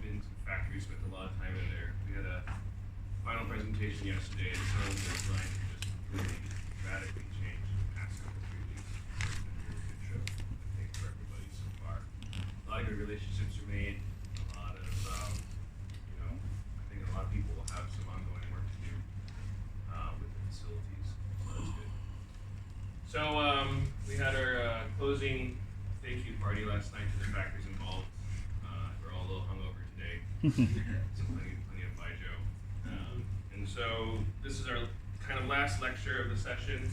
been to the factory, spent a lot of time in there. We had a final presentation yesterday, and some of the designs are just completely radically changed in the past couple of 3 weeks. It's been a really good trip, I think, for everybody so far. A lot of good relationships are made. A lot of, I think a lot of people will have some ongoing work to do with the facilities. So that's good. So we had our closing thank you party last night to the factories involved. We're all a little hungover today. So plenty of Joe. And so this is our kind of last lecture of the session.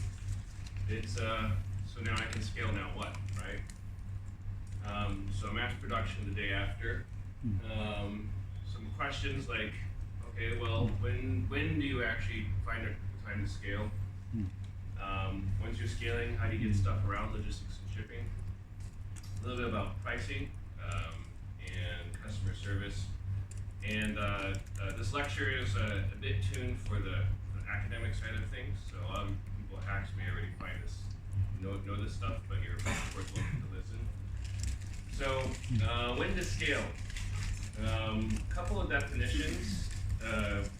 It's so now I can scale now what, right? So mass production the day after. Some questions like, okay, well, when do you actually find a time to scale? Once you're scaling, how do you get stuff around logistics and shipping? A little bit about pricing and customer service. And this lecture is a bit tuned for the academic side of things. So a lot of people at Hacks may already find this, know this stuff, but you're worth looking to listen. So when to scale? A couple of definitions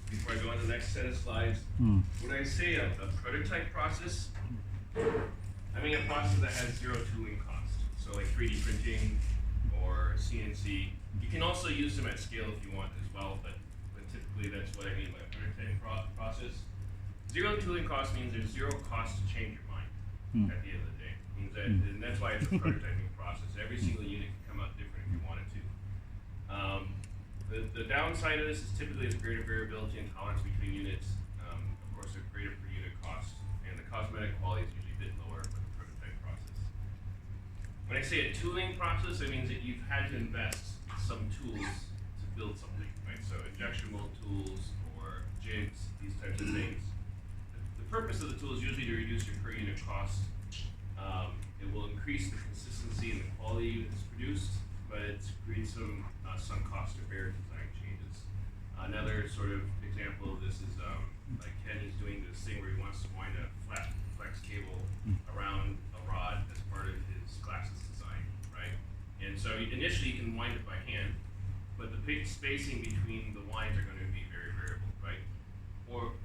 before I go on to the next set of slides. When I say a prototype process, I mean a process that has zero tooling cost. So like 3D printing or CNC. You can also use them at scale if you want as well, but typically that's what I mean by prototype process. Zero tooling cost means there's zero cost to change your mind at the end of the day. It means that, and that's why it's a prototyping process. Every single unit can come out different if you wanted to. The downside of this is typically there's greater variability and tolerance between units. Of course, they're greater per unit cost, and the cosmetic quality is usually a bit lower for the prototype process. When I say a tooling process, it means that you've had to invest some tools to build something, right? So injection mold tools or jigs, these types of things. The purpose of the tool is usually to reduce your per unit cost. It will increase the consistency and the quality that's produced, but it creates some sunk cost or bare design changes. Another sort of example of this is like Kenny's doing this thing where he wants to wind a flat flex cable around a rod as part of his glasses design, right? And so initially you can wind it by hand, but the spacing between the winds are going to be very variable, right?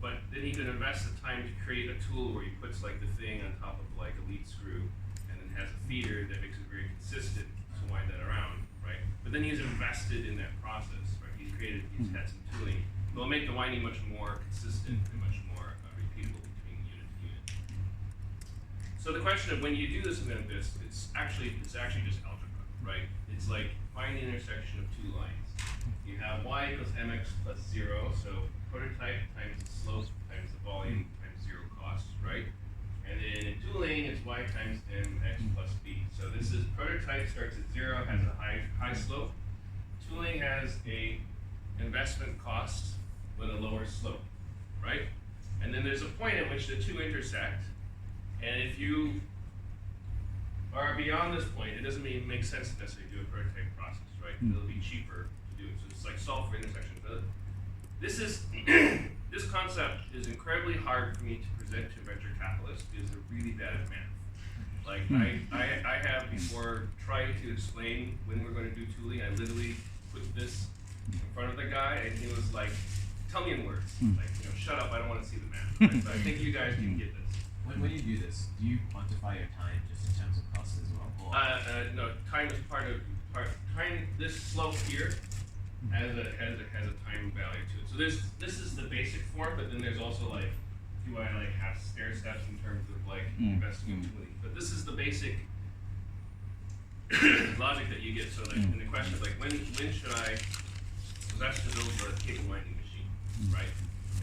But then he can invest the time to create a tool where he puts like the thing on top of like a lead screw and then has a feeder that makes it very consistent to wind that around, right? But then he's invested in that process, right? He's had some tooling. It will make the winding much more consistent and much more repeatable between unit to unit. So the question of when you do this like this, it's actually just algebra, right? It's like find the intersection of two lines. You have y equals mx plus 0, so prototype times the slope times the volume times 0 cost, right? And then in tooling, it's y times mx plus b. So this is prototype starts at 0, has a high slope. Tooling has a investment cost with a lower slope, right? And then there's a point at which the two intersect, and if you are beyond this point, it doesn't make sense to necessarily do a prototype process, right? It'll be cheaper to do it. So it's like solve for intersection. But this concept is incredibly hard for me to present to venture capitalists because they're really bad at math. Like I have before tried to explain when we're going to do tooling, I literally put this in front of the guy and he was like, tell me in words. Like, shut up, I don't want to see the math. Right? So I think you guys can get this. When you do this, do you quantify your time just in terms of cost as well? No, time is part of time. This slope here has a time value to it. So this is the basic form, but then there's also like, do I like have stair steps in terms of like investing in tooling? But this is the basic logic that you get. So like in the question of like when should I invest to build a cable winding machine, right?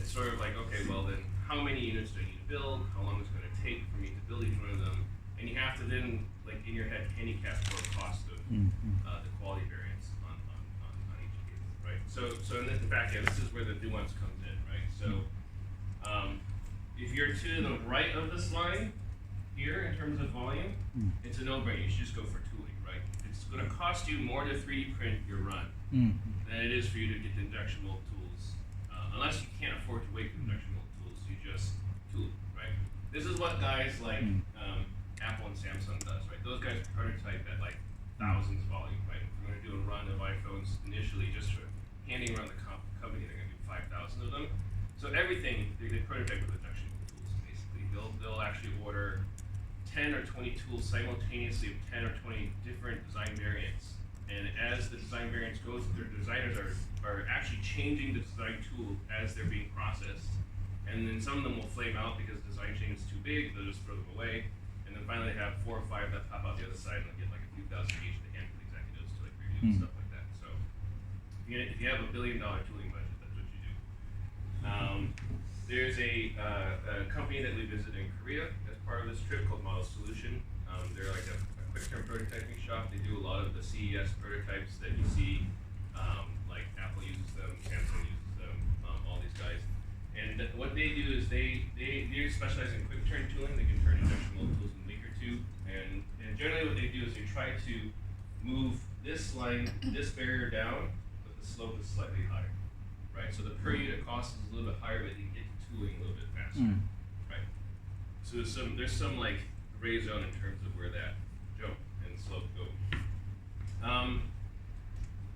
It's sort of like, okay, well then how many units do I need to build? How long is it going to take for me to build each one of them? And you have to then, like in your head, handicap for the cost of the quality variance on each cable, right? So in fact, this is where the nuance comes in, right? So if you're to the right of this line here in terms of volume, it's a no-brainer. You should just go for tooling, right? It's going to cost you more to 3D print your run than it is for you to get the injection mold tools. Unless you can't afford to wait for injection mold tools, you just tool, right? This is what guys like Apple and Samsung does, right? Those guys prototype at like thousands volume, right? If we're going to do a run of iPhones initially just for standing around the company, they're going to do 5,000 of them. So everything, they prototype with injection mold tools, basically. They'll actually order 10 or 20 tools simultaneously of 10 or 20 different design variants. And as the design variants goes, their designers are actually changing the design tool as they're being processed. And then some of them will flame out because the design chain is too big, they'll just throw them away. And then finally they have 4 or 5 that pop out the other side and they'll get like a few thousand each to hand to the executives to like review and stuff like that. So if you have $1 billion tooling budget, that's what you do. There's a company that we visited in Korea as part of this trip called Model Solution. They're like a quick term prototyping shop. They do a lot of the CES prototypes that you see, like Apple uses them, Samsung uses them, all these guys. And what they do is they specialize in quick turn tooling. They can turn injection mold tools in a week or two. And generally what they do is they try to move this line, this barrier down, but the slope is slightly higher, right? So the per unit cost is a little bit higher, but you can get to tooling a little bit faster, right? So there's some like gray zone in terms of where that jump and slope go.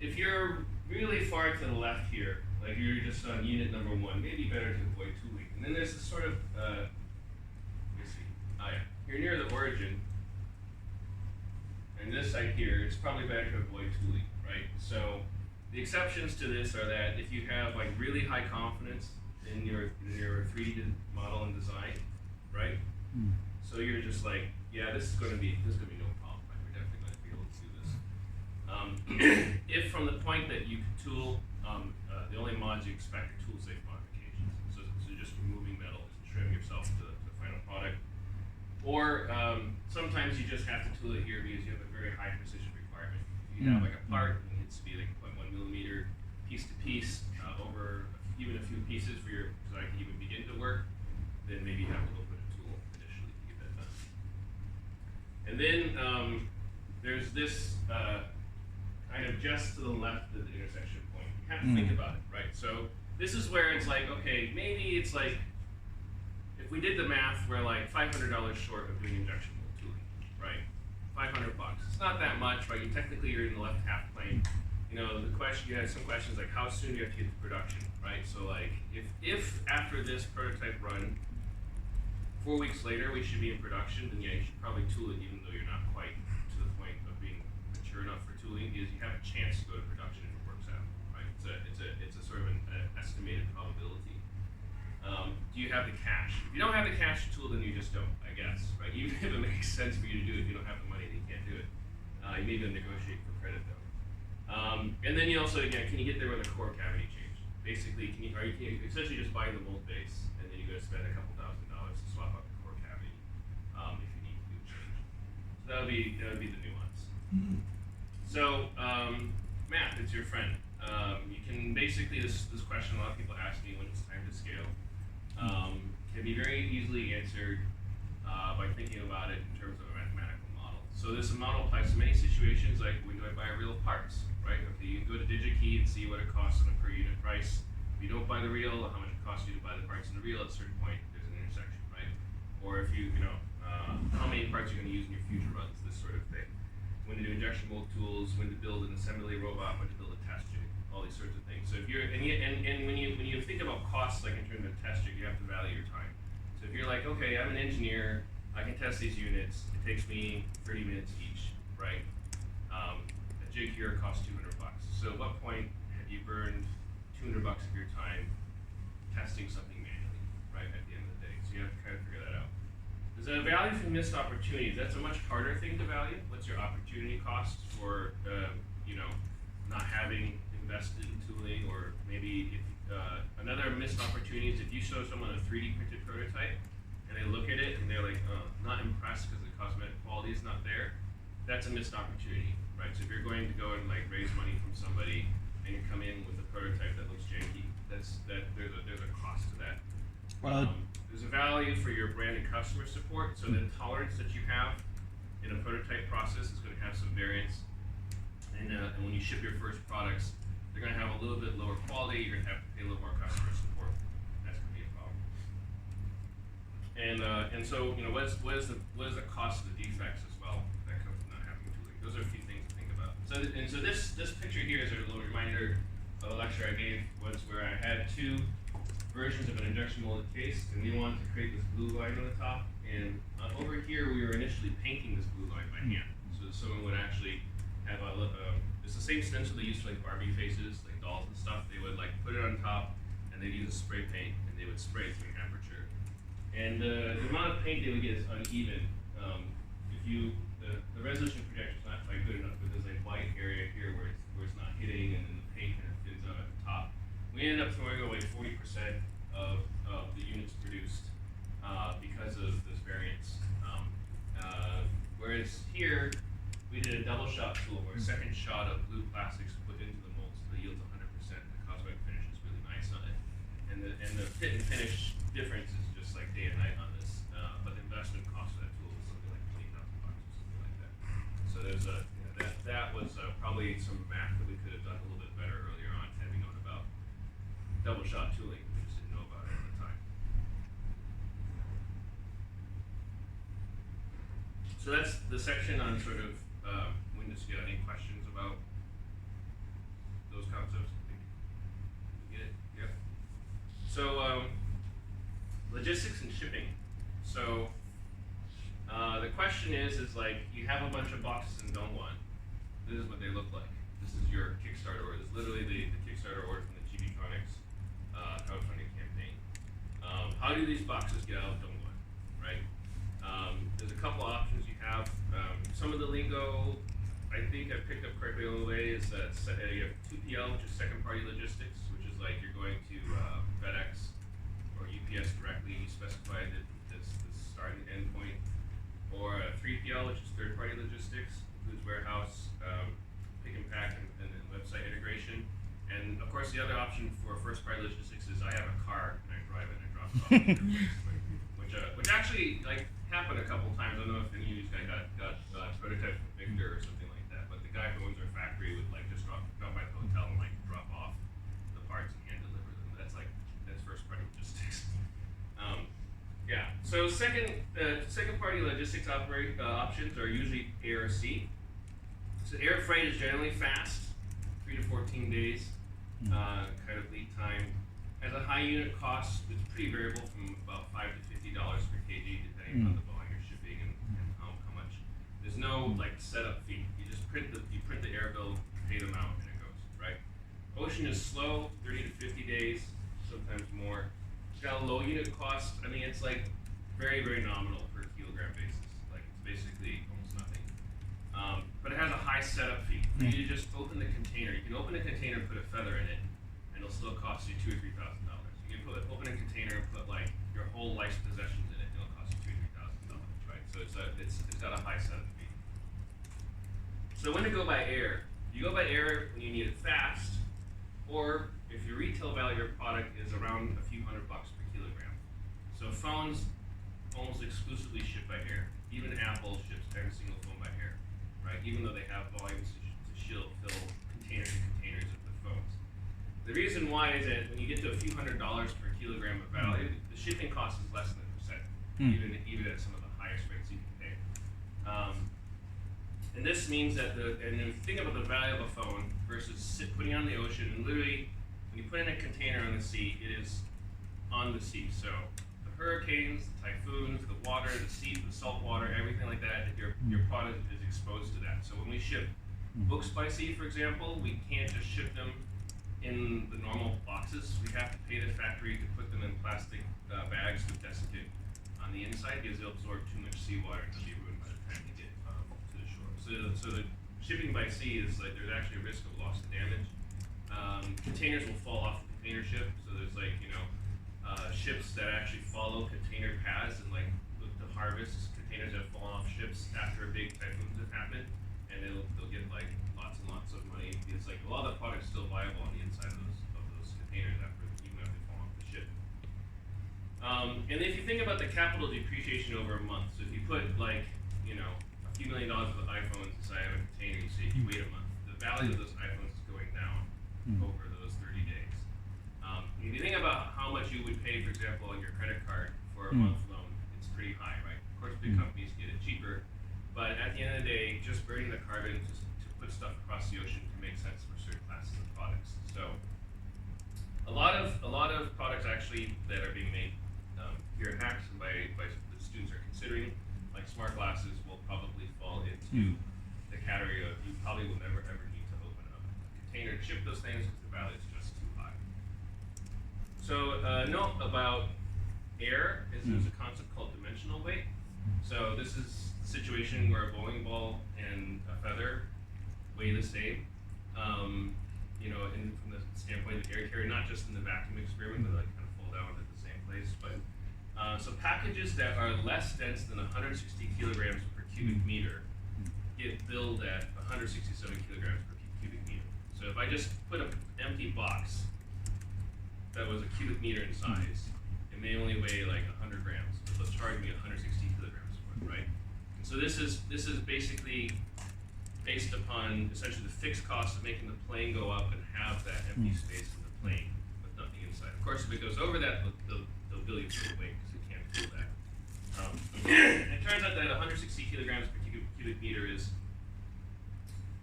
If you're really far to the left here, like you're just on unit number 1, maybe better to avoid tooling. And then there's this sort of, let me see, you're near the origin, and this side here, it's probably better to avoid tooling, right? So the exceptions to this are that if you have like really high confidence in your 3D model and design, right? So you're just like, yeah, this is gonna be no problem. Like, we're definitely gonna be able to do this. If from the point that you can tool, the only mods you expect are tool safe modifications. So just removing metals and trim yourself to the final product. Or sometimes you just have to tool it here because you have a very high precision requirement. If you have like a part, it needs to be like 0.1 millimeter piece to piece over even a few pieces for your design to even begin to work, then maybe you have a little bit of tool initially to get that done. And then there's this kind of just to the left of the intersection point. You have to think about it, right? So this is where it's like, okay, maybe it's like, if we did the math, we're like $500 short of doing injection mold tooling, right? $500. It's not that much, right? Technically you're in the left half plane. You know, the question, you had some questions like how soon do you have to get to production, right? So like, if after this prototype run, 4 weeks later we should be in production, then yeah, you should probably tool it even though you're not quite to the point of being mature enough for tooling, because you have a chance to go to production if it works out, right? It's a sort of an estimated probability. Do you have the cash? If you don't have the cash to tool, then you just don't, I guess, right? Even if it makes sense for you to do it, if you don't have the money, then you can't do it. You may even negotiate for credit though. And then you also, again, can you get there with a core cavity change? Basically, can you essentially just buy the mold base, and then you go spend a couple $1,000s to swap out the core cavity if you need to do a change. So that would be the nuance. So math, it's your friend. You can basically, this question a lot of people ask me when it's time to scale, can be very easily answered by thinking about it in terms of a mathematical model. So this model applies to many situations, like when do I buy a reel of parts, right? Okay, you can go to DigiKey and see what it costs on a per unit price. If you don't buy the reel, how much it costs you to buy the parts in the reel, at a certain point, there's an intersection, right? Or if you know, how many parts you're gonna use in your future runs, this sort of thing. When to do injection mold tools, when to build an assembly robot, when to build a test jig, all these sorts of things. So if you're, and when you think about costs, like in terms of a test jig, you have to value your time. So if you're like, okay, I'm an engineer, I can test these units, it takes me 30 minutes each, right? A jig here costs $200. So at what point have you burned $200 of your time testing something manually, right, at the end of the day? So you have to kind of figure that out. There's a value for missed opportunities. That's a much harder thing to value. What's your opportunity cost for, not having invested in tooling, or maybe if, another missed opportunity is if you show someone a 3D printed prototype and they look at it and they're like, not impressed because the cosmetic quality is not there, that's a missed opportunity, right? So if you're going to go and like raise money from somebody and you come in with a prototype that looks janky, there's a cost to that. There's a value for your brand and customer support, so the tolerance that you have in a prototype process is going to have some variance. And when you ship your first products, they're going to have a little bit lower quality. You're going to have to pay a little more customer support. That's going to be a problem. And so what is the cost of the defects as well that comes from not having tooling? Those are a few things to think about. So this picture here is a little reminder a lecture I gave was where I had two versions of an injection molded case, and we wanted to create this blue line on the top. And over here, we were initially painting this blue line by hand. So someone would actually have it's the same stencil they use for like Barbie faces, like dolls and stuff. They would like put it on top, and they'd use a spray paint, and they would spray it through an aperture. And the amount of paint they would get is uneven. The resolution projection is not quite good enough, but there's a white area here where it's not hitting, and then the paint kind of thins out at the top. We ended up throwing away 40% of the units produced because of this variance. Whereas here, we did a double shot tool where a second shot of blue plastics put into the mold, so the yield's 100%. The cosmetic finish is really nice on it, and the fit and finish difference is just like day and night on this. But the investment cost for that tool was something like $20,000 or something like that. So there's that was probably some math that we could have done a little bit better earlier on had we known about double shot tooling. We just didn't know about it at the time. So that's the section on sort of windows. You got any questions about those concepts? You get it? Yep. So logistics and shipping. So the question is like you have a bunch of boxes in Zone 1. This is what they look like. This is your Kickstarter order. This is literally the Kickstarter order from the GBtronics crowdfunding campaign. How do these boxes get out of Zone 1, right? There's a couple options you have. Some of the lingo, I think I picked up correctly on the way, is that you have 2PL, which is second party logistics, which is like you're going to FedEx or UPS directly, you specify this start and end point. Or 3PL, which is third party logistics, includes warehouse, pick and pack, and website integration. And of course, the other option for first party logistics is I have a car and I drive it and I drop it off, which actually like happened a couple times. I don't know if any of you guys got prototypes from Victor or something like that, but the guy who owns our factory would like just drop by the hotel and like drop off the parts and hand deliver them. That's first party logistics. Yeah. So second party logistics options are usually air or sea. So air freight is generally fast, 3 to 14 days, kind of lead time. Has a high unit cost. It's pretty variable from about $5 to $50 per kg, depending on the volume you're shipping and how much. There's no like setup fee. You just print the air bill, pay them out, and it goes right. Ocean is slow, 30 to 50 days, sometimes more. It's got a low unit cost. I mean, it's like very, very nominal per kilogram basis. Like it's basically almost nothing. But it has a high setup fee. You just open the container. You can open a container and put a feather in it, and it'll still cost you $2,000 or $3,000. You can open a container and put like your whole life's possessions in it, and it'll cost you $2,000 or $3,000, right? So it's got a high setup fee. So when to go by air? You go by air when you need it fast, or if your retail value of your product is around a few $100 per kilogram. So phones almost exclusively ship by air. Even Apple ships every single phone by air, right? Even though they have volumes to fill containers and containers of the phones. The reason why is that when you get to a few $100 per kilogram of value, the shipping cost is less than a percent, even at some of the highest rates you can pay. And this means that and if you think about the value of a phone versus putting it on the ocean, and literally when you put it in a container on the sea, it is on the sea. So the hurricanes, the typhoons, the water, the sea, the salt water, everything like that, your product is exposed to that. So when we ship books by sea, for example, we can't just ship them in the normal boxes. We have to pay the factory to put them in plastic bags with desiccant on the inside because they'll absorb too much seawater and they'll be ruined by the time they get to the shore. So the shipping by sea is like there's actually a risk of loss and damage. Containers will fall off the container ship, so there's like ships that actually follow container paths and like look to harvest containers that have fallen off ships after a big typhoons have happened, and they'll get like lots and lots of money because like a lot of the product's still viable on the inside of those containers even after they fall off the ship. And if you think about the capital depreciation over a month, so if you put like a few $1 million of iPhones inside of a container, you say if you wait a month, the value of those iPhones is going down over those 30 days. If you think about how much you would pay, for example, on your credit card for a month loan, it's pretty high, right? Of course, big companies get it cheaper, but at the end of the day, just burning the carbon to put stuff across the ocean can make sense for certain classes of products. So especially that are being made here at Hacks and by the students are considering, like smart glasses will probably fall into the category of you probably will never ever need to open up a container to ship those things because the value is just too high. So note about air is there's a concept called dimensional weight. So this is a situation where a bowling ball and a feather weigh the same. You know, and from the standpoint of the air carrier, not just in the vacuum experiment, but like kind of fall down at the same place. But so packages that are less dense than 160 kilograms per cubic meter get billed at 167 kilograms per cubic meter. So if I just put an empty box that was a cubic meter in size, it may only weigh like 100 grams, but they'll charge me 160 kilograms for it, right? And so this is basically based upon essentially the fixed cost of making the plane go up and have that empty space in the plane with nothing inside. Of course, if it goes over that, they'll bill you for the weight because you can't feel that. It turns out that 160 kilograms per cubic meter is.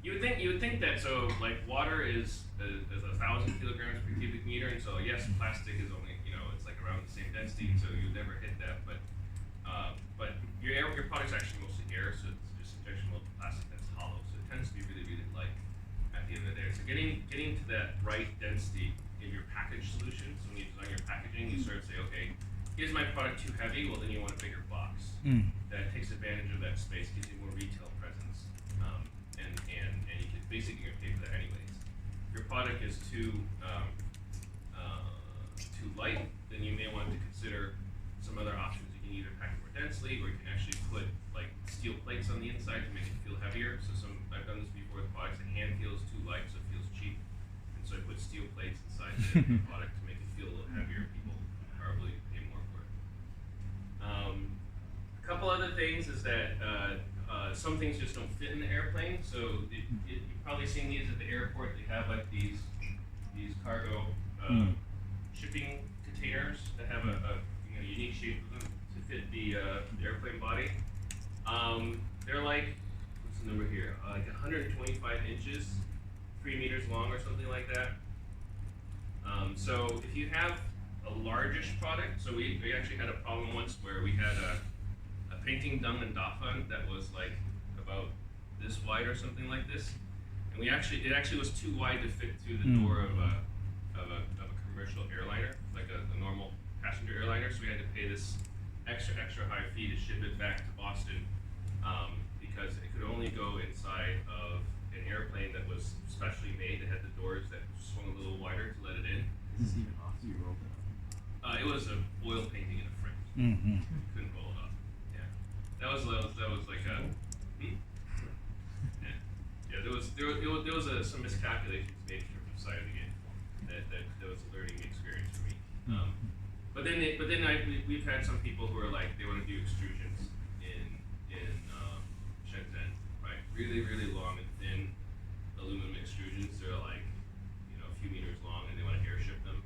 You would think that so like water is 1,000 kilograms per cubic meter, and so yes, plastic is only it's like around the same density, so you'd never hit that. But your product's actually mostly air, so it's just injection molded plastic that's hollow, so it tends to be really really light at the end of the day. So getting to that right density in your package solution. So when you design your packaging, you sort of say, okay, is my product too heavy? Well, then you want a bigger box that takes advantage of that space, gives you more retail presence, and you can basically you're gonna pay for that anyways. If your product is too light, then you may want to consider some other options. You can either pack it more densely, or you can actually put like steel plates on the inside to make it feel heavier. So I've done this before with products. The hand feels too light, so it feels cheap, and so I put steel plates inside the product to make it feel a little heavier. People are willing to pay more for it. A couple other things is that some things just don't fit in the airplane. So you've probably seen these at the airport. They have like these cargo shipping containers that have a unique shape of them to fit the airplane body. They're like, what's the number here? Like 125 inches, 3 meters long or something like that. So if you have a largish product, so we actually had a problem once where we had a painting done in Dafan that was like about this wide or something like this, and it actually was too wide to fit through the door of a commercial airliner, like a normal passenger airliner. So we had to pay this extra high fee to ship it back to Boston because it could only go inside of an airplane that was specially made that had the doors that swung a little wider to let it in. Is this even off? You rolled it up? It was an oil painting in a frame. Couldn't roll it off. Yeah, that was like a. Yeah. There was some miscalculations made in terms of sizing it. That was a learning experience for me. But then we've had some people who are like they want to do extrusions in Shenzhen, right? Really really long and thin aluminum extrusions. They're like a few meters long, and they want to airship them.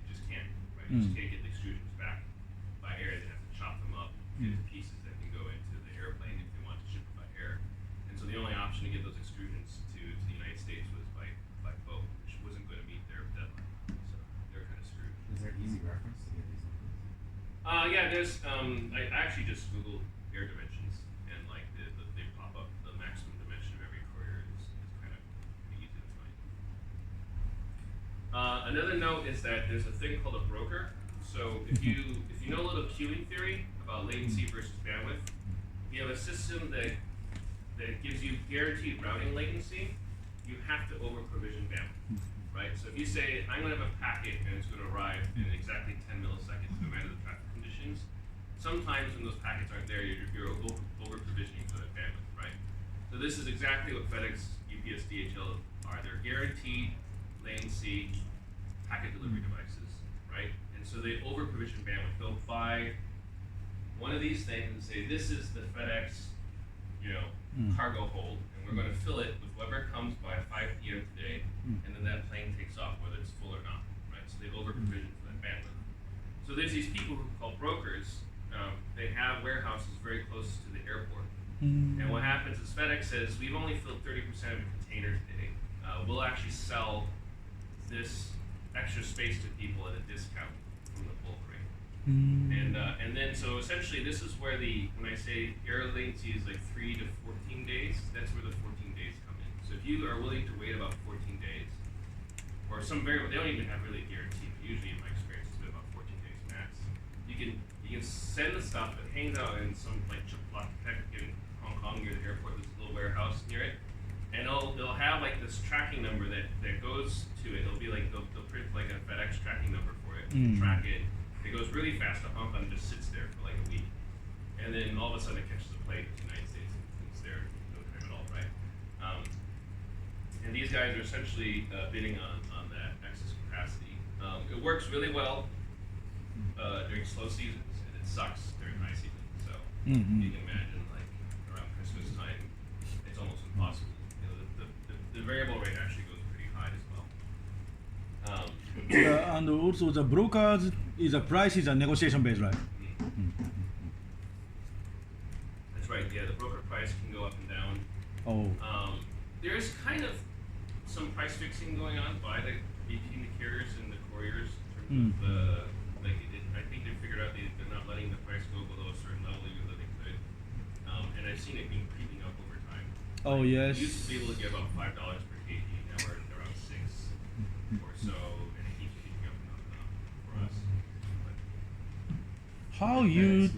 You just can't, right? You just can't get the extrusions back by air. They have to chop them up into pieces that can go into the airplane if they want to ship it by air. And so the only option to get those extrusions to the United States was by boat, which wasn't going to meet their deadline. So they're kind of screwed. Is there easy reference to get these numbers? Yeah, there's I actually just Googled air dimensions, and like they pop up. The maximum dimension of every courier is kind of pretty easy to find. Another note is that there's a thing called a broker. So if you know a little queuing theory about latency versus bandwidth, you have a system that gives you guaranteed routing latency. You have to over provision bandwidth, right? So if you say I'm going to have a packet and it's going to arrive in exactly 10 milliseconds, no matter the traffic conditions, sometimes when those packets aren't there, you're over provisioning for that bandwidth, right? So this is exactly what FedEx, UPS, DHL are. They're guaranteed latency packet delivery devices, right? And so they over provision bandwidth. They'll buy one of these things and say, this is the FedEx, cargo hold, and we're going to fill it with whatever comes by 5 p.m. today, and then that plane takes off whether it's full or not, right? So they over provision for that bandwidth. So there's these people who are called brokers. They have warehouses very close to the airport. And what happens is FedEx says, we've only filled 30% of a container today. We'll actually sell this extra space to people at a discount from the bulk rate. And then so essentially this is where when I say air latency is like 3 to 14 days, that's where the 14 days come in. So if you are willing to wait about 14 days, or some variable, they don't even have really a guarantee, but usually in my experience it's been about 14 days max. You can send the stuff that hangs out in some like Nico-Tech in Hong Kong near the airport. There's a little warehouse near it, and they'll have like this tracking number that goes to it. It'll be like they'll print like a FedEx tracking number for it, track it. It goes really fast to Hong Kong, just sits there for like a week, and then all of a sudden it catches a plane to the United States and it's there in no time at all, right? And these guys are essentially bidding on that excess capacity. It works really well during slow seasons, and it sucks during high season. So you can imagine, like around Christmas time, it's almost impossible. You know, the variable rate actually goes pretty high as well. And also the brokers is a price is a negotiation base, right? That's right. Yeah, the broker price can go up and down. There's kind of some price fixing going on between the carriers and the couriers in terms of I think they figured out they're not letting the price go below a certain level even though they could. And I've seen it being creeping up over time. Oh yes. We used to be able to get about $5 per kg. Now we're around 6 or so, and it keeps creeping up and up and up for us. But, How you?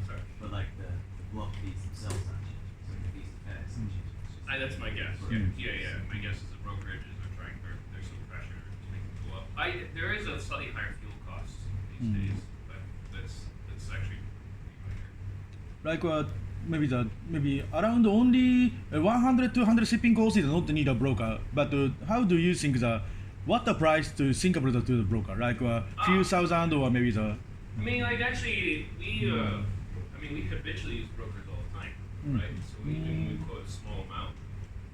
sorry. But like the block fees themselves aren't changing. So the fees to FedEx aren't changing. That's my guess. Yeah. My guess is the brokerages are trying. There's some pressure to make them go up. There is a slightly higher fuel cost these days, but that's actually pretty minor. Like maybe around only 100-200 shipping costs is not need a broker. But how do you think what the price to Singapore to the broker? Like few thousand or maybe the. I mean, like actually, we habitually use brokers all the time, right? So when we quote a small amount,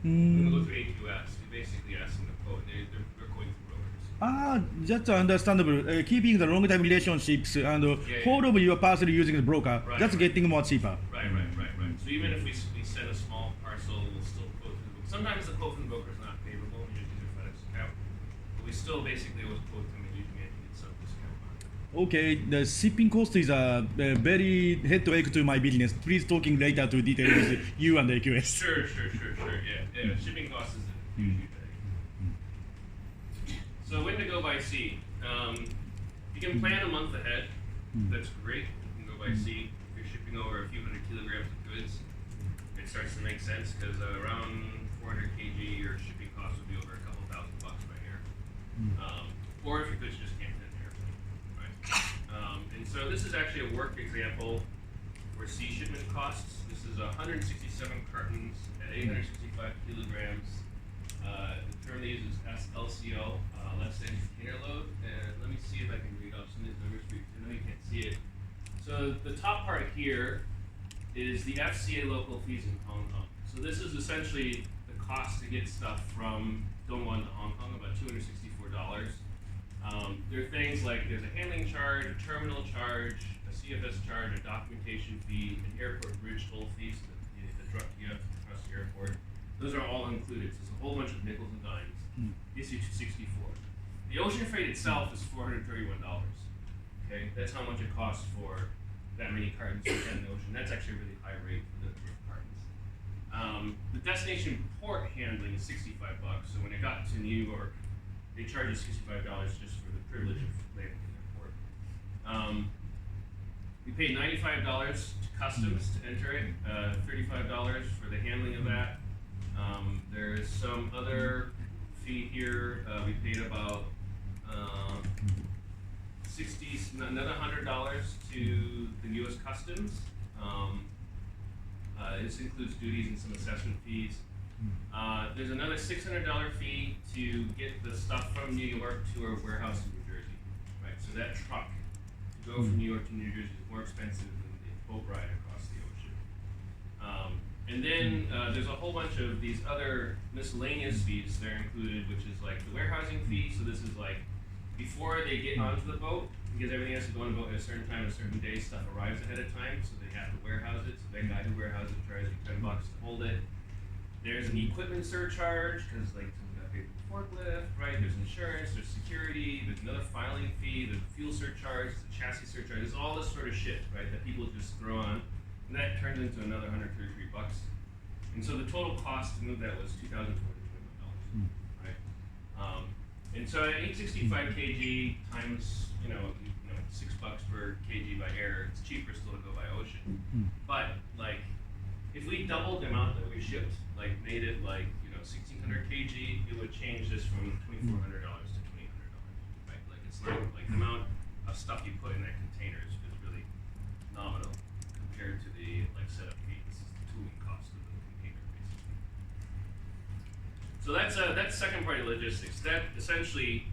when we go through AQS, we basically ask them to quote. They're quoting through brokers. That's understandable. Keeping the long time relationships and whole of your parcel using the broker, that's getting more cheaper. Right. So even if we send a small parcel, we'll still quote through the broker. Sometimes the quote from the broker is not favorable. We just use their FedEx account, but we still basically always quote them and usually get some discount on it. Okay, the shipping cost is a very headache to my business. Please talking later to detail with you and the AQS. Sure. Yeah. Shipping cost is a huge thing. So when to go by sea? You can plan a month ahead. That's great. You can go by sea. If you're shipping over a few hundred kilograms of goods, it starts to make sense because around 400 kg, your shipping cost would be over a couple $1,000 by air. Or if your goods just can't fit in the airplane, right? And so this is actually a work example for sea shipment costs. This is 167 cartons at 865 kilograms. The term they use is SLCO, less than container load. And let me see if I can read off some of these numbers for you. I know you can't see it. So the top part here is the FCA local fees in Hong Kong. So this is essentially the cost to get stuff from Dongguan to Hong Kong, about $264. There are things like there's a handling charge, a terminal charge, a CFS charge, a documentation fee, an airport bridge toll fee, so the truck you have to cross the airport. Those are all included. So it's a whole bunch of nickels and dimes. Gets you $264. The ocean freight itself is $431. Okay, that's how much it costs for that many cartons to get in the ocean. That's actually a really high rate for the cartons. The destination port handling is $65. So when it got to New York, they charge us $65 just for the privilege of landing in the port. We paid $95 to customs to enter it, $35 for the handling of that. There's some other fee here. We paid about another $100 to the U.S. Customs. This includes duties and some assessment fees. There's another $600 fee to get the stuff from New York to our warehouse in New Jersey. Right, so that truck to go from New York to New Jersey is more expensive than the boat ride across the ocean. And then there's a whole bunch of these other miscellaneous fees that are included, which is like the warehousing fee. So this is like before they get onto the boat, because everything has to go on the boat at a certain time, a certain day, stuff arrives ahead of time, so they have to warehouse it. So that guy who warehouses it charges you $10 to hold it. There's an equipment surcharge, because like someone got paid for the forklift, right? right? There's insurance, there's security, there's another filing fee, there's a fuel surcharge, there's a chassis surcharge, there's all this sort of shit, right, that people just throw on, and that turns into another $133. And so the total cost to move that was $2,421, right? And so at 865 kg times, $6 per kg by air, it's cheaper still to go by ocean. But like, if we doubled the amount that we shipped, like made it like 1,600 kg, it would change this from $2,400 to $2,800, right? Like it's not like the amount of stuff you put in that container is really nominal compared to the like setup fee. This is the tooling cost of the container, basically. So that's second party logistics. That essentially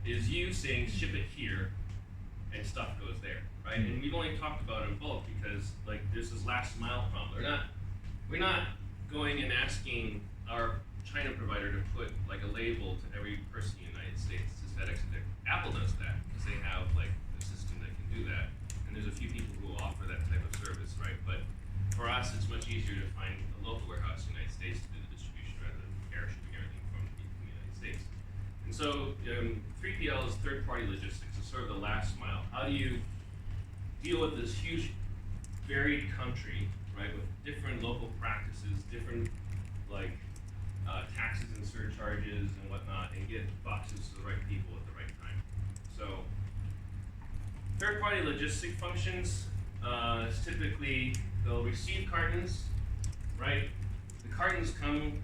is you saying ship it here, and stuff goes there, right? And we've only talked about it in bulk because like there's this last mile problem. We're not going and asking our China provider to put like a label to every person in the United States. It's FedEx and Apple does that because they have like a system that can do that. And there's a few people who will offer that type of service, right? But for us, it's much easier to find a local warehouse in the United States to do the distribution rather than air shipping everything from the United States. And so 3PL is third-party logistics. It's sort of the last mile. How do you deal with this huge, varied country, right, with different local practices, different like taxes and surcharges and whatnot, and get boxes to the right people at the right time? So third-party logistic functions is typically they'll receive cartons, right? The cartons come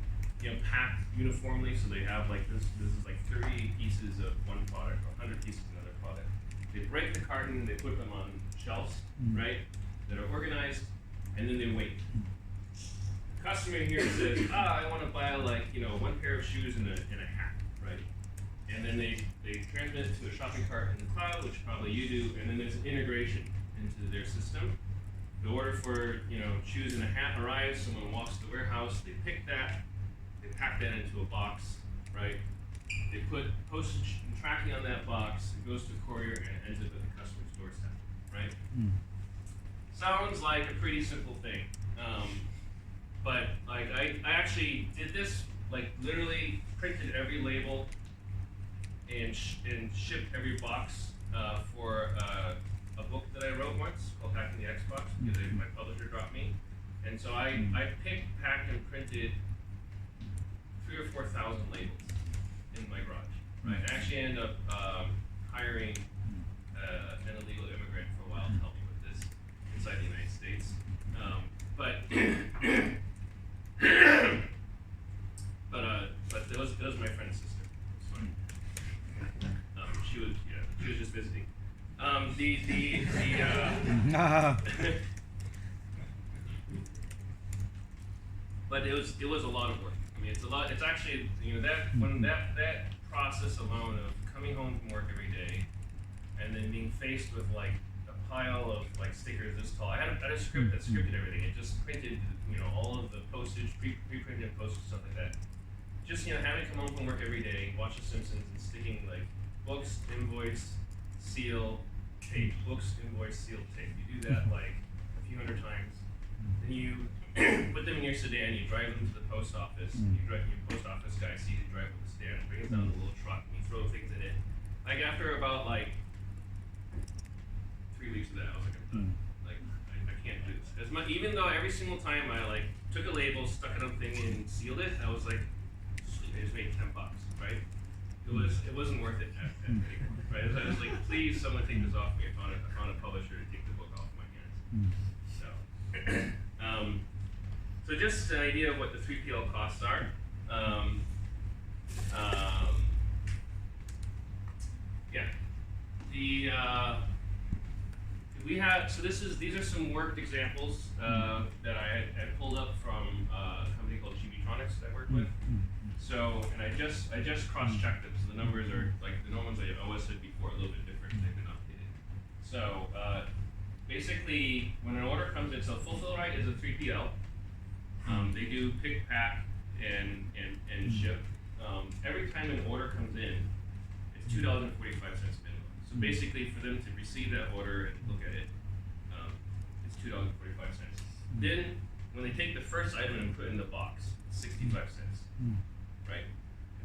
packed uniformly, so they have like this is like 30 pieces of one product or 100 pieces of another product. They break the carton, they put them on shelves, right, that are organized, and then they wait. The customer here says, I want to buy like one pair of shoes and a hat, right? And then they transmit it to a shopping cart in the cloud, which probably you do, and then there's an integration into their system. The order for shoes and a hat arrives, someone walks to the warehouse, they pick that, they pack that into a box, right? They put postage and tracking on that box, it goes to the courier, and it ends up at the customer's doorstep, right? Sounds like a pretty simple thing. But like I actually did this, like literally printed every label and shipped every box for a book that I wrote once called Hacking the Xbox because my publisher dropped me. And so I picked, packed, and printed 3,000 or 4,000 labels in my garage. Right? I actually ended up hiring an illegal immigrant for a while to help me with this inside the United States. But that was my friend's sister. It's fine. She was just visiting. But it was a lot of work. I mean, it's a lot. It's actually that process alone of coming home from work every day, and then being faced with like a pile of like stickers this tall. I had a script that scripted everything. It just printed all of the postage, pre-printed postage, stuff like that. Just having to come home from work every day, watch The Simpsons, and sticking like books, invoice, seal, tape, books, invoice, seal, tape. You do that like a few hundred times. Then you put them in your sedan, you drive them to the post office. Your post office guy sees you drive with the sedan, brings down the little truck, and you throw things in it. Like after about like 3 weeks of that, I was like, I'm done. Like I can't do this. Even though every single time I like took a label, stuck it on a thing, and sealed it, I was like, I just made $10, right? It wasn't worth it anymore, right? I was like, please, someone take this off me. I found a publisher to take the book off my hands. So just an idea of what the 3PL costs are. These are some worked examples that I had pulled up from a company called Chibitronics that I work with. So, and I just cross-checked them. So the numbers are like the normal ones I always said before, a little bit different. They've been updated. So basically, when an order comes in, so Fulfill Right is a 3PL. They do pick, pack, and ship. Every time an order comes in, it's $2.45 minimum. So basically, for them to receive that order and look at it, it's $2.45. Then, when they take the first item and put it in the box, it's 65 cents. Right?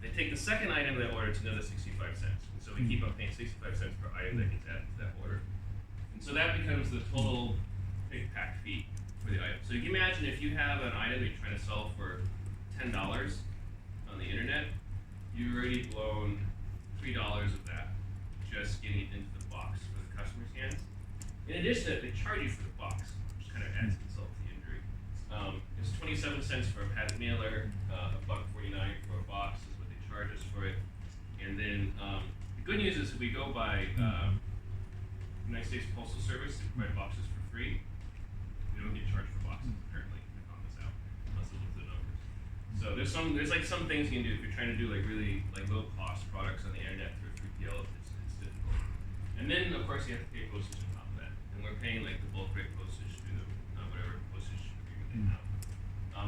They take the second item in that order, it's another 65 cents. And so we keep on paying 65 cents per item that gets added to that order. And so that becomes the total pick pack fee for the item. So you can imagine if you have an item you're trying to sell for $10 on the internet, you've already blown $3 of that just getting it into the box for the customer's hands. In addition to that, they charge you for the box, which kind of adds insult to the injury. It's 27 cents for a padded mailer, $1.49 for a box is what they charge us for it. And then the good news is if we go by United States Postal Service, they provide boxes for free. We don't get charged for boxes apparently. I found this out unless I look at the numbers. So there's like some things you can do if you're trying to do like really like low cost products on the internet through 3PL. It's difficult. And then of course you have to pay postage on top of that. And we're paying like the bulk rate postage through the whatever postage agreement they have.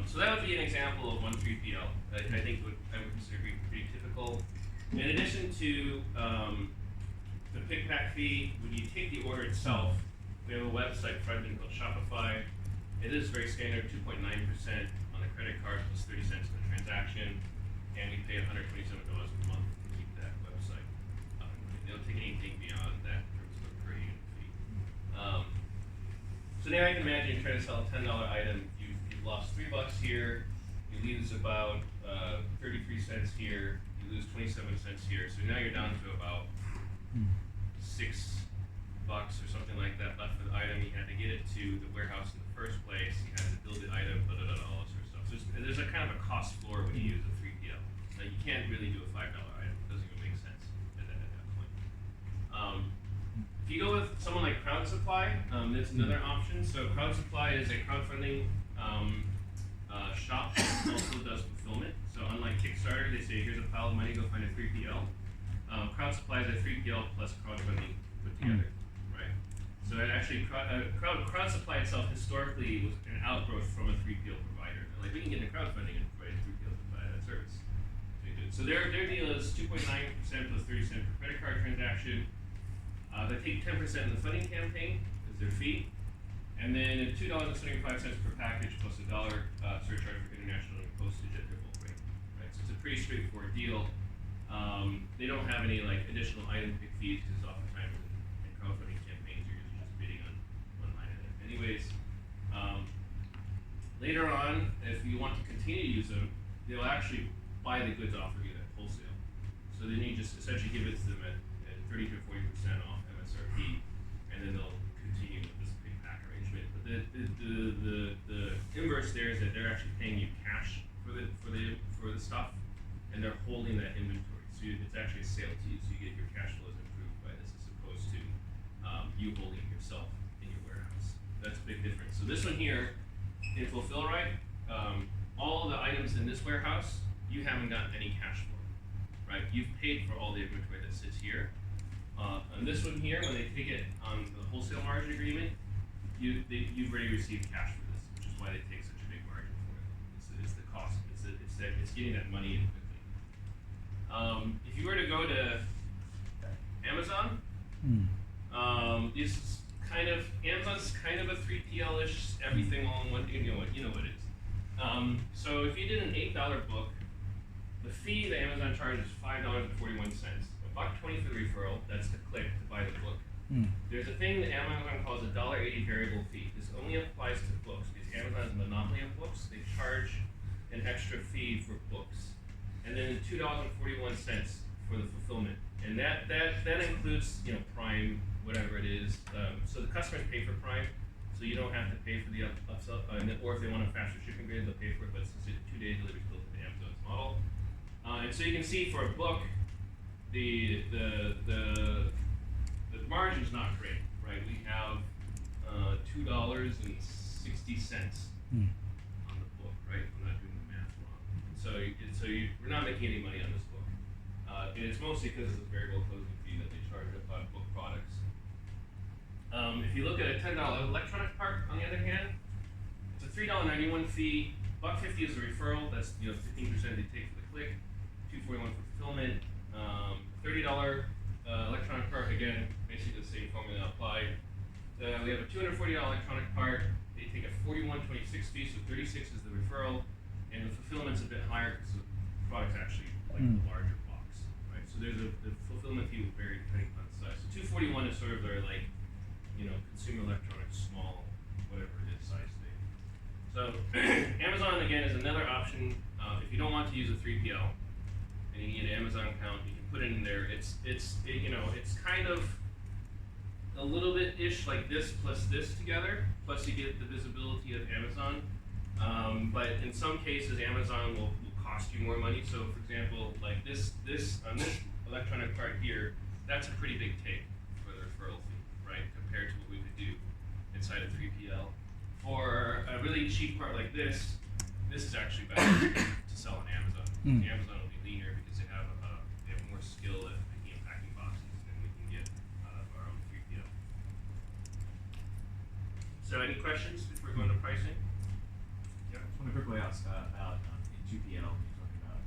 So that would be an example of one 3PL that I think I would consider pretty typical. In addition to the pick pack fee, when you take the order itself, we have a website front end called Shopify. It is very standard, 2.9% on the credit card plus 30 cents on the transaction, and we pay $127 a month to keep that website up and running. They don't take anything beyond that in terms of a per unit fee. So now I can imagine you're trying to sell a $10 item, you've lost $3 here, you lose about 33 cents here, you lose 27 cents here, so now you're down to about $6 or something like that left for the item. You had to get it to the warehouse in the first place, you had to build the item, all that sort of stuff. So there's a kind of a cost floor when you use a 3PL. Now you can't really do a $5 item, it doesn't even make sense at that point. If you go with someone like Crowd Supply, that's another option. So Crowd Supply is a crowdfunding shop that also does fulfillment. So unlike Kickstarter, they say here's a pile of money, go find a 3PL. Crowd Supply is a 3PL plus crowdfunding put together, right? So it actually, Crowd Supply itself historically was an outgrowth from a 3PL provider. They're like, we can get into crowdfunding and provide a 3PL to provide that service. So their deal is 2.9% plus 30 cents per credit card transaction. They take 10% in the funding campaign as their fee, and then $2.75 per package plus $1 surcharge for international postage at their bulk rate. Right, so it's a pretty straightforward deal. They don't have any like additional item pick fees because oftentimes in crowdfunding campaigns you're usually just bidding on one line item. Anyways, later on, if you want to continue to use them, they'll actually buy the goods off of you at wholesale. So then you just essentially give it to them at 30 to 40% off MSRP, and then they'll continue with this big pack arrangement. But the inverse there is that they're actually paying you cash for the stuff, and they're holding that inventory. So it's actually a sale to you, so you get your cash flows improved by this as opposed to you holding it yourself in your warehouse. That's a big difference. So this one here, in Fulfill Right, all of the items in this warehouse, you haven't gotten any cash for, right? You've paid for all the inventory that sits here. On this one here, when they take it on the wholesale margin agreement, you've already received cash for this, which is why they take such a big margin for it. It's the cost. It's getting that money in quickly. If you were to go to Amazon, this is Amazon's kind of a 3PL-ish, everything all in one. You know what it is. So if you did an $8 book, the fee that Amazon charges is $5.41. $1.20 for the referral, that's the click to buy the book. There's a thing that Amazon calls a $1.80 variable fee. This only applies to books because Amazon's a monopoly on books. They charge an extra fee for books. And then $2.41 for the fulfillment. And that includes, Prime, whatever it is. So the customers pay for Prime, so you don't have to pay for the upsell, or if they want a faster shipping grade, they'll pay for it, but since it's 2-day delivery built into Amazon's model. And so you can see for a book, the margin's not great, right? We have $2.60 on the book, right? I'm not doing the math wrong. We're not making any money on this book, and it's mostly because of the variable closing fee that they charge on book products. If you look at a $10 electronic part, on the other hand, it's a $3.91 fee. $1.50 is a referral. That's 15% they take for the click. $2.41 for fulfillment. $30 electronic part, again, basically the same formula applied. We have a $240 electronic part. They take a $41.26 fee, so $36 is the referral, and the fulfillment's a bit higher because product's actually like a larger box, right? So there's the fulfillment fee will vary depending on the size. So 241 is sort of their like, consumer electronics, small, whatever it is, size thing. So Amazon again is another option. If you don't want to use a 3PL and you need an Amazon account, you can put it in there. It's kind of a little bit ish like this plus this together, plus you get the visibility of Amazon. But in some cases, Amazon will cost you more money. So for example, like this on this electronic part here, that's a pretty big take for the referral fee, right? Compared to what we could do inside a 3PL. For a really cheap part like this is actually better to sell on Amazon. Amazon will be leaner because they have more skill at picking and packing boxes than we can get out of our own 3PL. So any questions before going to pricing? I just want to quickly ask about in 2PL, when you're talking about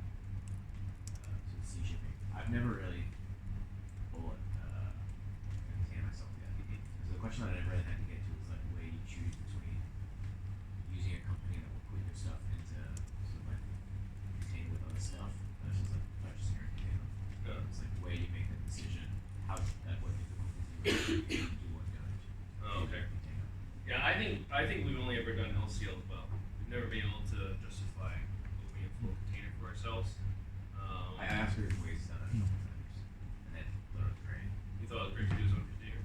sort of sea shipping. I've never really bought a container myself yet. So the question that I never really had to get to is like where you choose between using a company that will put your stuff into sort of like container with other stuff versus like purchasing your container. It's like where you make that decision, how what difficult is it to want to go into Okay. container. Yeah, I think we've only ever done LCL as well. We've never been able to justify opening a full container for ourselves. I asked her ways done it a couple times, and then thought it was great. You thought it was great to do his own container?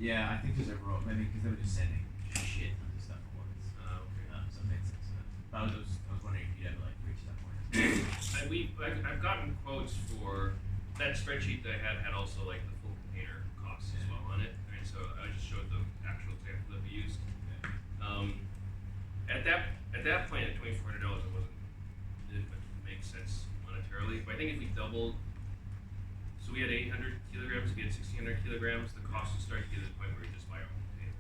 Yeah, I think just overall, because they were just sending shit tons of stuff at once. Okay. So it made sense. But I was wondering if you'd ever like reach that point. I've gotten quotes for that spreadsheet that I had also like the full container costs as well on it. Right, so I just showed the actual example that we used. At that point, at $2,400, it didn't make sense monetarily. But I think if we doubled, so we had 800 kilograms, we had 1,600 kilograms, the cost would start to get to the point where we just buy our own container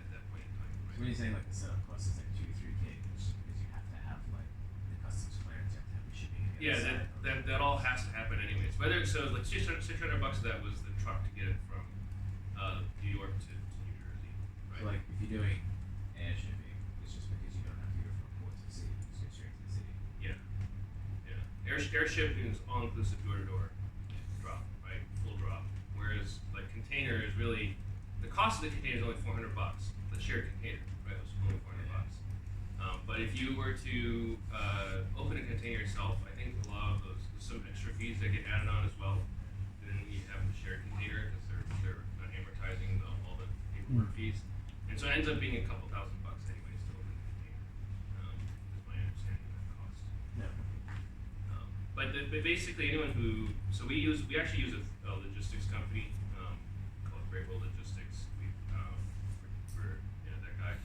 at that point in time. So when you're saying like the setup cost is like 2 to 3K, because you have to have like the customs clearance, you have to have the shipping. And Yeah, that all has to happen anyways. Whether so like $600 of that was the truck to get it from New York to New Jersey. Right? So like if you're doing air shipping, it's just because you don't have to go from port to the city, you just go straight to the city. Yeah. Air shipping is all inclusive door to door drop, right? Full drop. Whereas like container is really the cost of the container is only $400. The shared container, right? It's only $400. But if you were to open a container yourself, I think a lot of those some extra fees that get added on as well. Then you have the shared container because they're not amortizing all the paperwork fees, and so it ends up being a couple $1,000 anyways to open the container. Is my understanding of that cost. Yeah. But basically, anyone who we actually use a logistics company called Great World Logistics. For that guy,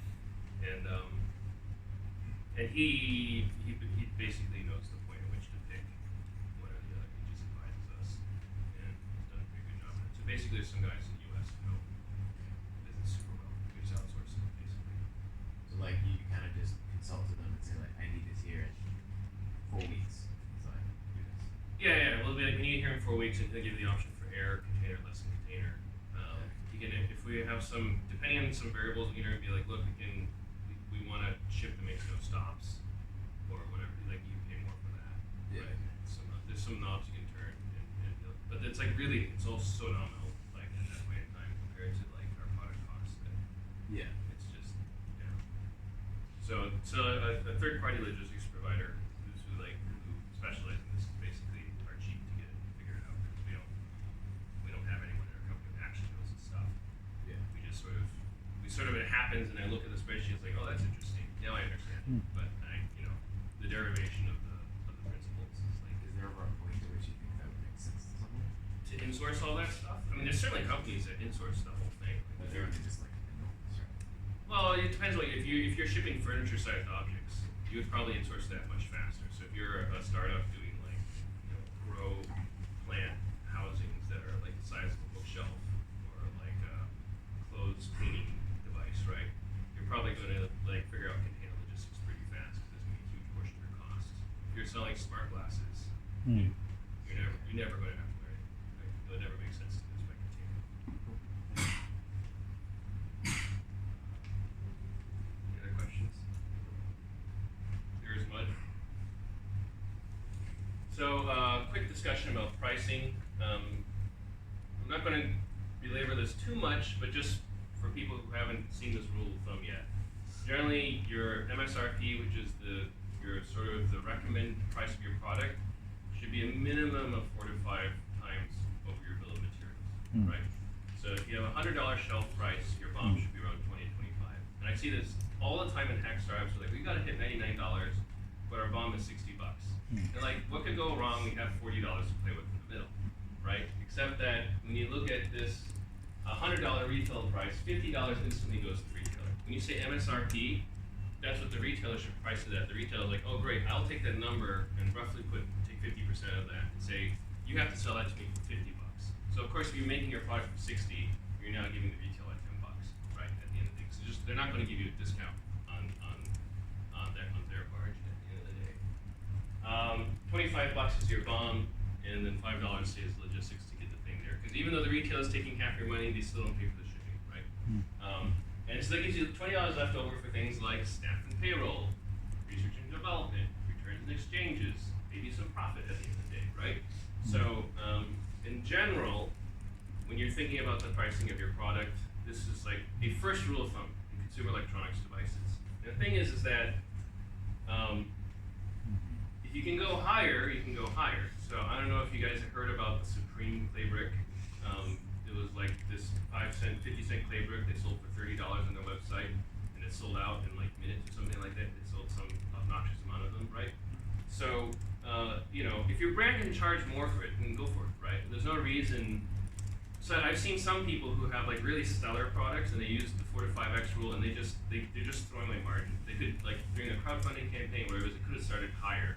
and he basically knows the point at which to pick one or the other. He just advises us, and he's done a pretty good job. So basically, there's some guys in the U.S. who know business super well. We just outsource it basically. So like you kind of just consult with them and say like, I need this here in 4 weeks. It's like, do this. Yeah. We'll be like, we need it here in 4 weeks, and he'll give you the option for air container, less than container. You can, if we have some, depending on some variables, we can be like, look, we want to ship that makes no stops, or whatever. Like you pay more for that. Yeah. Right? There's some knobs you can turn, but it's like really, it's all so nominal, like at that point in time compared to like our product costs. Yeah. It's just, yeah. So a third party logistics provider who specializes in this is basically our cheap to get figured out because we don't have anyone in our company that actually knows this stuff. Yeah. We just sort of it happens and I look at the spreadsheet, it's like, oh, that's interesting. Now I understand. But the derivation of the principles is like, Is there ever a point at which you think that would make sense to someone? to insource all that stuff. I mean, there's certainly companies that insource the whole thing. But they're only just like enormous, right? Well, it depends. Like if you're shipping furniture-sized objects, you would probably insource that much faster. So if you're a startup doing like grow plant housings that are like the size of a bookshelf or like a clothes cleaning device, right? You're probably going to like figure out container logistics pretty fast because it's going to be a huge portion of your cost. If you're selling smart glasses, you're never going to have to learn it. Like, it would never make sense to do this by container. Any other questions? There is mud. So discussion about pricing. I'm not going to belabor this too much, but just for people who haven't seen this rule of thumb yet. Generally, your MSRP, which is your sort of the recommended price of your product, should be a minimum of 4 to 5 times over your bill of materials, right? So if you have a $100 shelf price, your BOM should be around 20 to 25. And I see this all the time in hack startups. Like, we got to hit $99, but our BOM is $60. And like, what could go wrong? We have $40 to play with in the middle, right? Except that when you look at this $100 retail price, $50 instantly goes to the retailer. When you say MSRP, that's what the retailer should price it at. The retailer's like, oh great, I'll take that number and roughly take 50% of that and say, you have to sell that to me for $50. So of course, if you're making your product for 60, you're now giving the retailer $10, right? At the end of the day, so they're not going to give you a discount on their margin at the end of the day. $25 is your BOM, and then $5 says logistics to get the thing there. Because even though the retailer is taking half your money, they still don't pay for the shipping, right? And so that gives you $20 left over for things like staff and payroll, research and development, returns and exchanges, maybe some profit at the end of the day, right? So in general, when you're thinking about the pricing of your product, this is like a first rule of thumb in consumer electronics devices. And the thing is that if you can go higher, you can go higher. So I don't know if you guys have heard about the Supreme clay brick. It was like this 5-cent, 50-cent clay brick they sold for $30 on their website, and it sold out in like minutes or something like that. It sold some obnoxious amount of them, right? So, if your brand can charge more for it, then go for it, right? There's no reason. So I've seen some people who have like really stellar products, and they use the 4 to 5x rule, and they're just throwing away margin. They could, like, during a crowdfunding campaign, whatever it was, it could have started higher.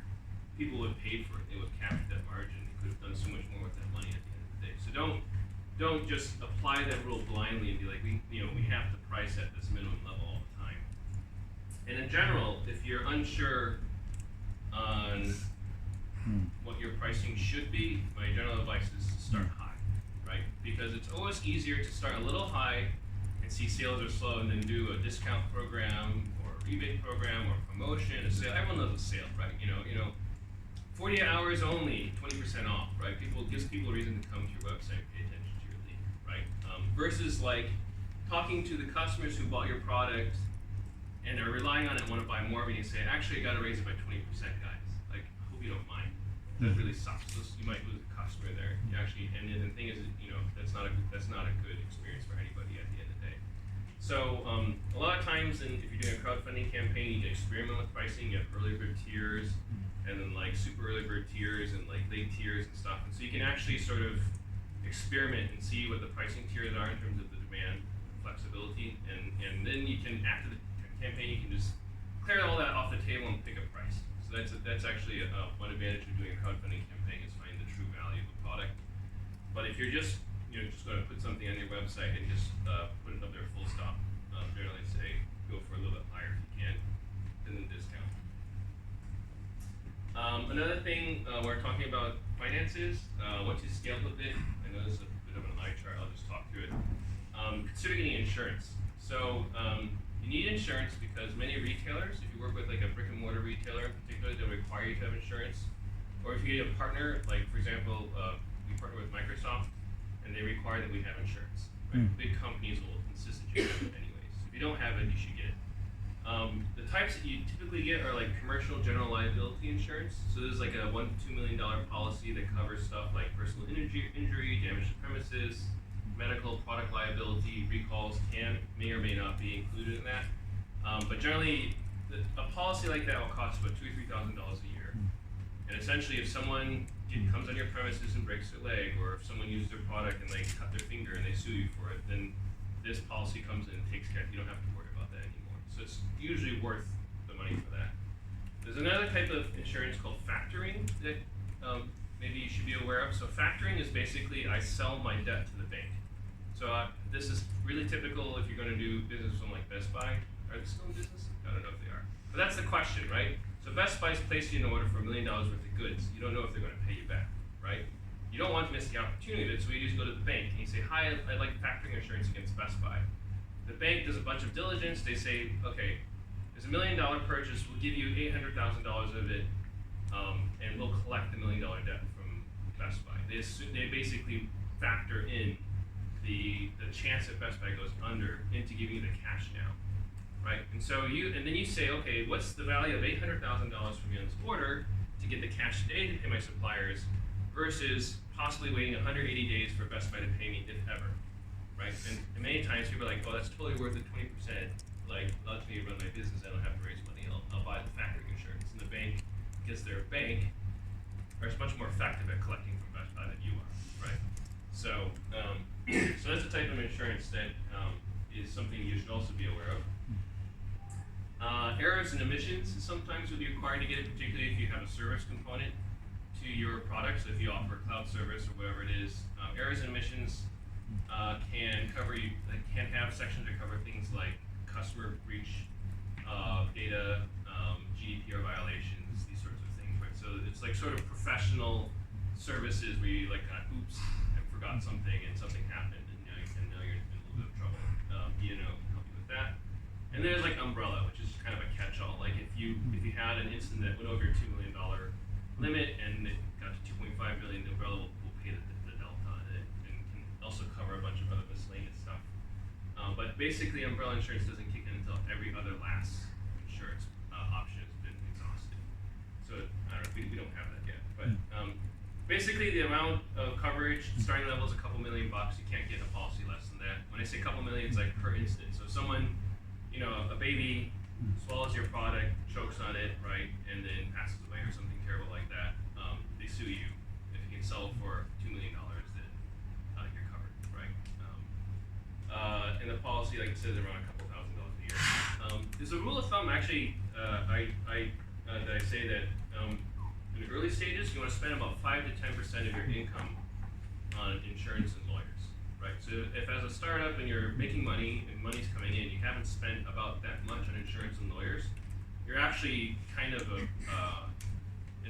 People would have paid for it. They would have capped that margin. They could have done so much more with that money at the end of the day. So don't just apply that rule blindly and be like, we have to price at this minimum level all the time. And in general, if you're unsure on what your pricing should be, my general advice is to start high, right? Because it's always easier to start a little high and see sales are slow, and then do a discount program or a rebate program or a promotion, a sale. Everyone knows a sale, right? 48 hours only, 20% off, right? Gives people a reason to come to your website, pay attention to your link, right? Versus like talking to the customers who bought your product and are relying on it and want to buy more, but you say, actually, I got to raise it by 20%, guys. Like, I hope you don't mind. That really sucks. You might lose a customer there. You actually, and the thing is, that's not a good experience for anybody at the end of the day. So a lot of times, if you're doing a crowdfunding campaign, you can experiment with pricing. You have early bird tiers, and then like super early bird tiers, and like late tiers and stuff. And so you can actually sort of experiment and see what the pricing tiers are in terms of the demand, flexibility, and then you can, after the campaign, you can just clear all that off the table and pick a price. So that's actually one advantage of doing a crowdfunding campaign, is finding the true value of the product. But if you're just going to put something on your website and just put it up there full stop, generally say go for a little bit higher if you can, and then discount. Another thing, we're talking about finances. Once you scale a bit, I know this is a bit of an eye chart, I'll just talk through it. Consider getting insurance. So you need insurance because many retailers, if you work with like a brick and mortar retailer in particular, they'll require you to have insurance. Or if you get a partner, like for example, we partner with Microsoft, and they require that we have insurance. Right? Big companies will insist that you have it anyways. If you don't have it, you should get it. The types that you typically get are like commercial general liability insurance. So there's like a $1 to $2 million policy that covers stuff like personal injury, damage to premises, medical product liability, recalls may or may not be included in that. But generally, a policy like that will cost about $2,000 or $3,000 a year. And essentially, if someone comes on your premises and breaks their leg, or if someone uses their product and they cut their finger and they sue you for it, then this policy comes in and takes care. You don't have to worry about that anymore. So it's usually worth the money for that. There's another type of insurance called factoring that maybe you should be aware of. So factoring is basically I sell my debt to the bank. So this is really typical if you're going to do business with someone like Best Buy. Are they still in business? I don't know if they are. But that's the question, right? So Best Buy's placed you an order for $1 million worth of goods. You don't know if they're going to pay you back, right? You don't want to miss the opportunity of it, so you just go to the bank and you say, hi, I'd like factoring insurance against Best Buy. The bank does a bunch of diligence. They say, okay, there's $1 million purchase. We'll give you $800,000 of it, and we'll collect the $1 million debt from Best Buy. They basically factor in the chance that Best Buy goes under into giving you the cash now, right? And so then you say, okay, what's the value of $800,000 from you on this order to get the cash today to pay my suppliers versus possibly waiting 180 days for Best Buy to pay me, if ever, right? And many times people are like, oh, that's totally worth it, 20%. Like, lets me run my business. I don't have to raise money. I'll buy the factoring insurance. And the bank, because they're a bank, are much more effective at collecting from Best Buy than you are, right? So, so that's the type of insurance that is something you should also be aware of. Errors and omissions sometimes would be required to get it, particularly if you have a service component to your product. So if you offer a cloud service or whatever it is, errors and omissions can have sections that cover things like customer breach data, GDPR violations, these sorts of things, right? So it's like sort of professional services where you like kind of oops, I forgot something and something happened and now you're in a little bit of trouble. E&O can help you with that. And there's like umbrella, which is kind of a catch-all. Like if you had an incident that went over your $2 million limit and it got to 2.5 million, the umbrella will pay the delta on it and can also cover a bunch of other miscellaneous stuff. But basically, umbrella insurance doesn't kick in until every other last insurance option has been exhausted. So I don't know, we don't have that yet. But basically, the amount of coverage, starting level is a couple $1 million. You can't get a policy less than that. When I say a couple million, it's like per instance. So if someone, a baby swallows your product, chokes on it, right, and then passes away or something terrible like that, they sue you. If you can sell it for $2 million, then you're covered, right? And the policy, like I said, is around a couple $1,000s a year. There's a rule of thumb, actually, that I say that in the early stages, you want to spend about 5 to 10% of your income on insurance and lawyers, right? So if as a startup and you're making money and money's coming in, you haven't spent about that much on insurance and lawyers, you're actually kind of an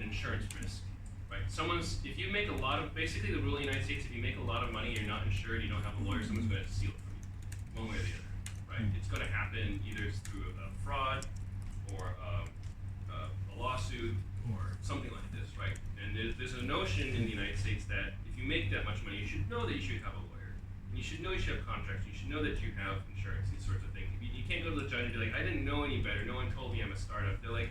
insurance risk, right? If you make a lot of, basically the rule in the United States, if you make a lot of money, you're not insured, you don't have a lawyer, someone's going to steal it from you, one way or the other, right? It's going to happen either through a fraud or a lawsuit or something like this, right? And there's a notion in the United States that if you make that much money, you should know that you should have a lawyer. And you should know you should have contracts. You should know that you have insurance, these sorts of things. You can't go to the judge and be like, I didn't know any better. No one told me I'm a startup. They're like,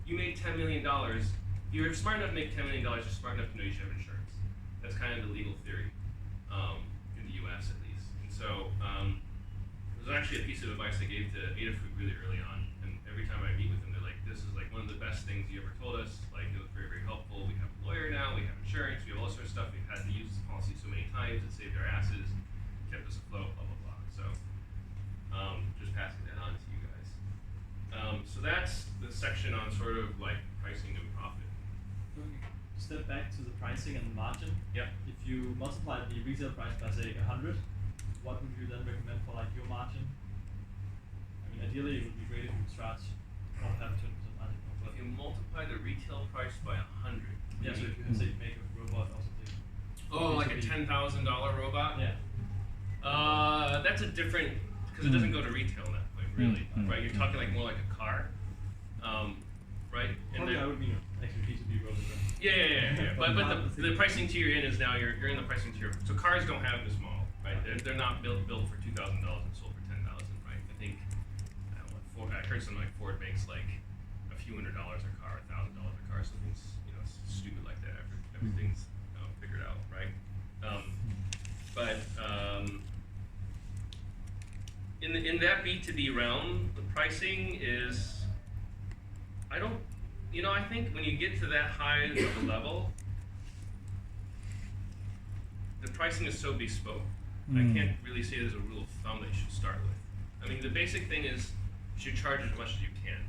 you made $10 million. If you're smart enough to make $10 million, you're smart enough to know you should have insurance. That's kind of the legal theory in the US at least. And so there's actually a piece of advice I gave to Adafruit really early on. And every time I meet with them, they're like, this is like one of the best things you ever told us. Like, it was very, very helpful. We have a lawyer now. We have insurance. We have all sorts of stuff. We've had to use this policy so many times. It saved our asses, kept us afloat, blah, blah, blah. So just passing that on to you guys. So that's the section on sort of like pricing and profit. Step back to the pricing and margin. Yeah. If you multiply the retail price by say 100, what would you then recommend for like your margin? I mean, ideally it would be great if you could charge or have 20% margin. If you multiply the retail price by 100. Yeah, so if you can say make a robot or something. Oh, like a $10,000 robot? Yeah. That's a different, because it doesn't go to retail at that point, really, right? You're talking like more like a car, right? And Probably I would mean actually B2B robot. Yeah. But the pricing tier you're in is now you're in the pricing tier. So cars don't have this model, right? They're not built for $2,000 and sold for $10,000, right? I think I heard something like Ford makes like a few $100s a car, $1,000 a car, something stupid like that. Everything's figured out, right? In that B2B realm, the pricing is, I think when you get to that high of a level, the pricing is so bespoke. I can't really say there's a rule of thumb that you should start with. I mean, the basic thing is you should charge as much as you can,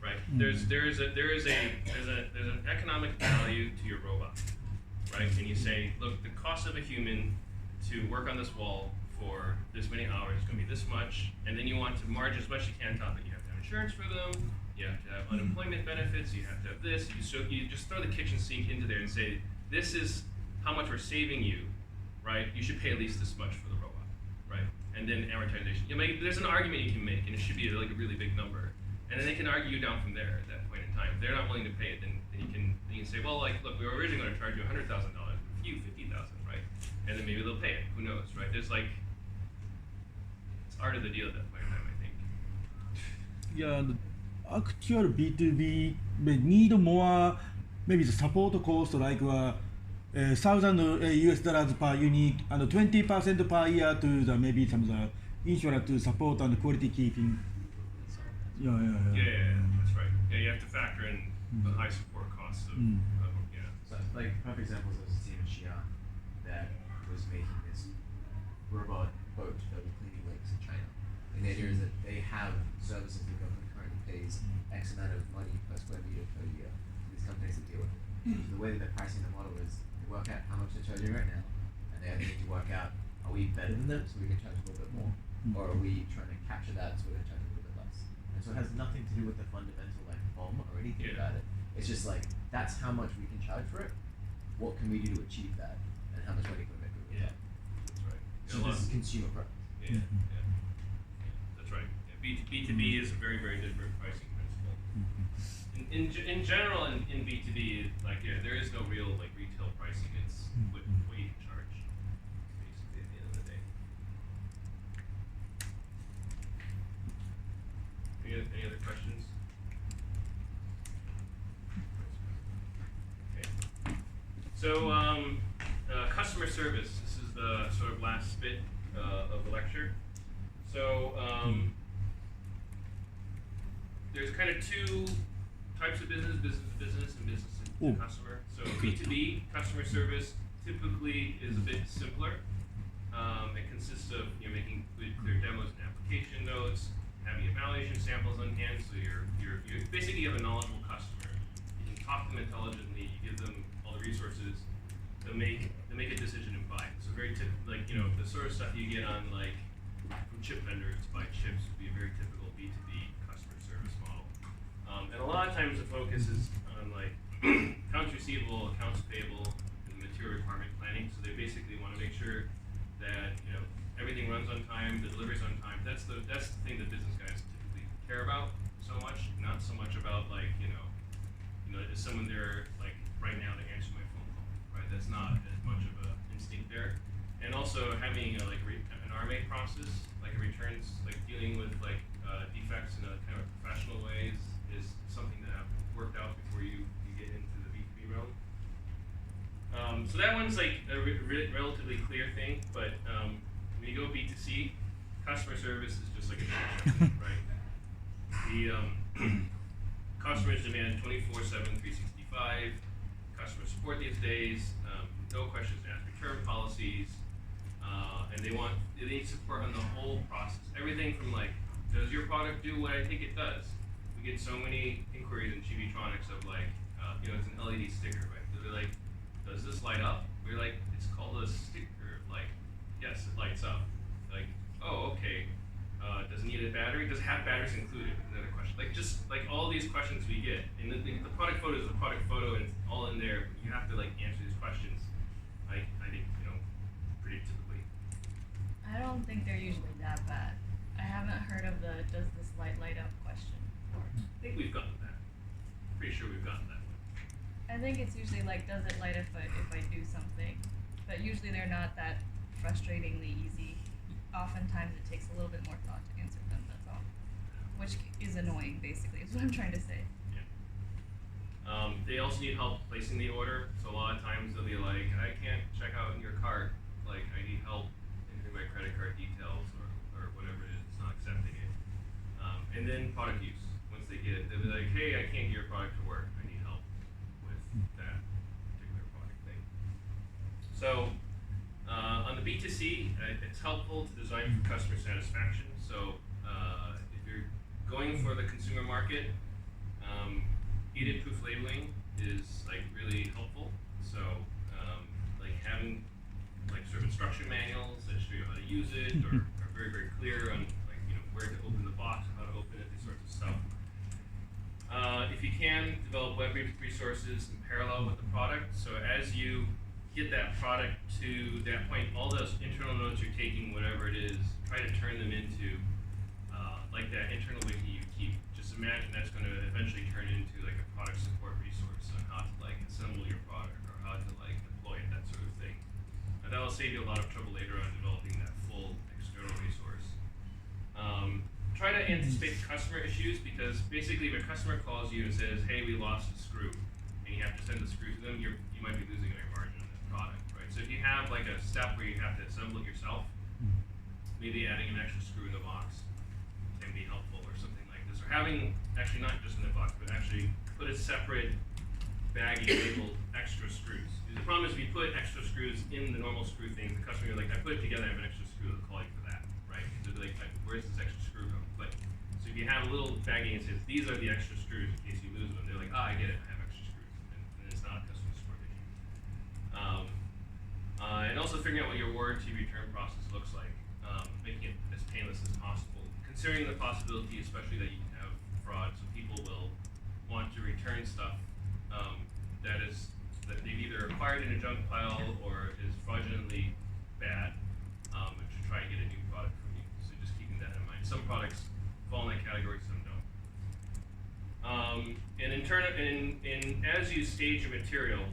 right? There's an economic value to your robot, right? And you say, look, the cost of a human to work on this wall for this many hours is going to be this much, and then you want to margin as much as you can on top of it. You have to have insurance for them, you have to have unemployment benefits, you have to have this. You just throw the kitchen sink into there and say, this is how much we're saving you, right? You should pay at least this much for the robot, right? And then amortization. There's an argument you can make, and it should be like a really big number. And then they can argue you down from there at that point in time. If they're not willing to pay it, then you can say, well, like, look, we were originally going to charge you $100,000. If you 50,000, right? And then maybe they'll pay it. Who knows, right? There's like it's art of the deal at that point in time, I think. Yeah, the actual B2B may need more, maybe the support cost like 1,000 US dollars per unit and 20% per year to the maybe some the insurance to support and quality keeping. Yeah, yeah, yeah. Yeah, that's right. Yeah, you have to factor in the high support costs of yeah. So, like, perfect examples, there was a team in Xi'an that was making this robot boat that was cleaning lakes in China. And the idea is that they have services the government currently pays X amount of money per square meter per year to these companies that deal with it. So the way that they're pricing the model is they work out how much they're charging right now, and they need to work out, are we better than them so we can charge a little bit more? Or are we trying to capture that so we're going to charge a little bit less? And so it has nothing to do with the fundamental like BOM or anything Yeah. about it. It's just like, that's how much we can charge for it. What can we do to achieve that? And how much money can we make with Yeah. that? That's right. So Yeah, a lot- this is consumer products. yeah, yeah. That's right. Yeah, B2B is a very, very different pricing principle. In general, in B2B, like there is no real like retail pricing. It's what you can charge, basically at the end of the day. Any other questions? Okay. So customer service. This is the sort of last bit of the lecture. So there's kind of two types of business to business, and business to customer. So B2B customer service typically is a bit simpler. It consists of making good, clear demos and application notes, having evaluation samples on hand, so you're basically you have a knowledgeable customer. You can talk to them intelligently. You give them all the resources to make a decision and buy. So very typical, like the sort of stuff you get on like from chip vendors to buy chips would be a very typical B2B customer service model. And a lot of times the focus is on like accounts receivable, accounts payable, and material requirement planning. So they basically want to make sure that everything runs on time, the delivery's on time. That's the thing that business guys typically care about so much, not so much about like is someone there like right now to answer my phone call, right? That's not as much of a instinct there. And also having an RMA process, like a returns, like dealing with like defects in a kind of professional way is something that I've worked out before you get into the B2B realm. So that one's like a relatively clear thing, but when you go B2C, customer service is just like a shit, right? The customers demand 24/7, 365 customer support these days. No questions asked, return policies, and they need support on the whole process. Everything from like, does your product do what I think it does? We get so many inquiries in Chibitronics of like, it's an LED sticker, right? They're like, does this light up? We're like, it's called a sticker. Like, yes, it lights up. Like, oh, okay. Does it need a battery? Does it have batteries included? Another question. Like, just like all these questions we get, and the product photo is a product photo, and it's all in there. But you have to like answer these questions. I think pretty typically. I don't think they're usually that bad. I haven't heard of the does this light up question before. I think we've gotten that. Pretty sure we've gotten that one. I think it's usually like, does it light if I do something? But usually they're not that frustratingly easy. Oftentimes it takes a little bit more thought to answer them, that's all. Which is annoying, basically, is what I'm trying to say. Yeah. They also need help placing the order. So a lot of times they'll be like, I can't check out in your cart. Like, I need help entering my credit card details or whatever it is. It's not accepting it. And then product use. Once they get it, they'll be like, hey, I can't get your product to work. I need help with that particular product thing. So on the B2C, it's helpful to design for customer satisfaction. So if you're going for the consumer market, heated proof labeling is like really helpful. So like having like sort of instruction manuals that show you how to use it, or are very, very clear on like where to open the box, how to open it, these sorts of stuff. If you can, develop web resources in parallel with the product. So as you get that product to that point, all those internal notes you're taking, whatever it is, try to turn them into like that internal wiki you keep. Just imagine that's going to eventually turn into like a product support resource on how to like assemble your product or how to like deploy it, that sort of thing. that'll save you a lot of trouble later on developing that full external resource. Try to anticipate customer issues, because basically if a customer calls you and says, hey, we lost a screw, and you have to send the screw to them, you might be losing a margin on that product, right? So if you have like a step where you have to assemble it yourself, maybe adding an extra screw in the box can be helpful, or something like this. Or having, actually not just in the box, but actually put a separate baggie labeled extra screws. The problem is if you put extra screws in the normal screw thing, the customer will be like, I put it together, I have an extra screw, they'll call you for that, right? So they'll be like, where's this extra screw from? But, so if you have a little baggie and says, these are the extra screws in case you lose them, they're like, I get it, I have extra screws. And it's not a customer support issue. And also figuring out what your warranty return process looks like, making it as painless as possible. Considering the possibility, especially that you can have fraud, so people will want to return stuff that they've either acquired in a junk pile or is fraudulently bad, and to try and get a new product from you. So just keeping that in mind. Some products fall in that category, some don't. And as you stage your material,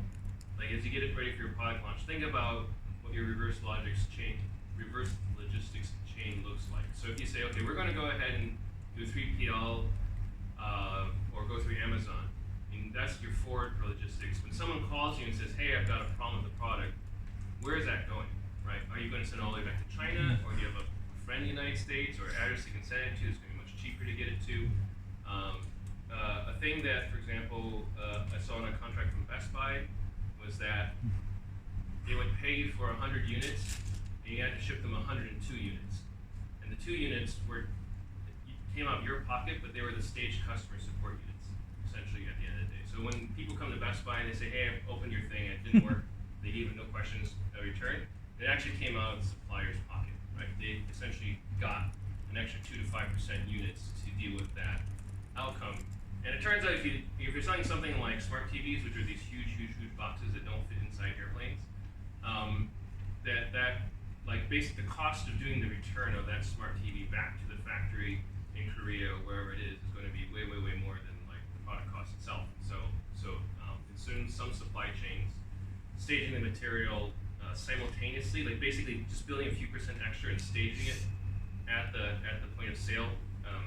like as you get it ready for your product launch, think about what your reverse logistics chain looks like. So if you say, okay, we're going to go ahead and do 3PL or go through Amazon, and that's your forward for logistics. When someone calls you and says, hey, I've got a problem with the product, where is that going, right? Are you going to send all the way back to China, or do you have a friend in the United States, or address you can send it to? It's going to be much cheaper to get it to. A thing that, for example, I saw in a contract from Best Buy was that they would pay you for 100 units, and you had to ship them 102 units. And the 2 units came out of your pocket, but they were the staged customer support units, essentially, at the end of the day. So when people come to Best Buy and they say, hey, I opened your thing, it didn't work, they gave it no questions, no return, it actually came out of the supplier's pocket, right? They essentially got an extra 2 to 5% units to deal with that outcome. And it turns out if you're selling something like smart TVs, which are these huge boxes that don't fit inside airplanes, that like basically the cost of doing the return of that smart TV back to the factory in Korea or wherever it is going to be way more than like the product cost itself. So in some supply chains, staging the material simultaneously, like basically just building a few percent extra and staging it at the point of sale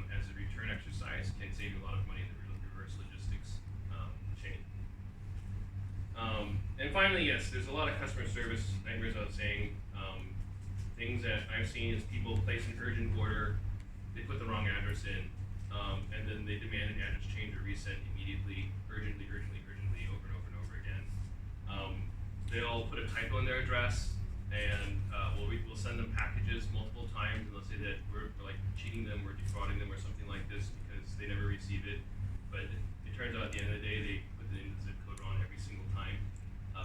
as a return exercise can save you a lot of money in the reverse logistics chain. And finally, yes, there's a lot of customer service nightmares. I was saying, things that I've seen is people place an urgent order, they put the wrong address in, and then they demand an address change or resend immediately, urgently, over and over again. They'll put a typo in their address, and we'll send them packages multiple times, and they'll say that we're like cheating them, we're defrauding them, or something like this because they never receive it. But it turns out at the end of the day, they put in the zip code wrong every single time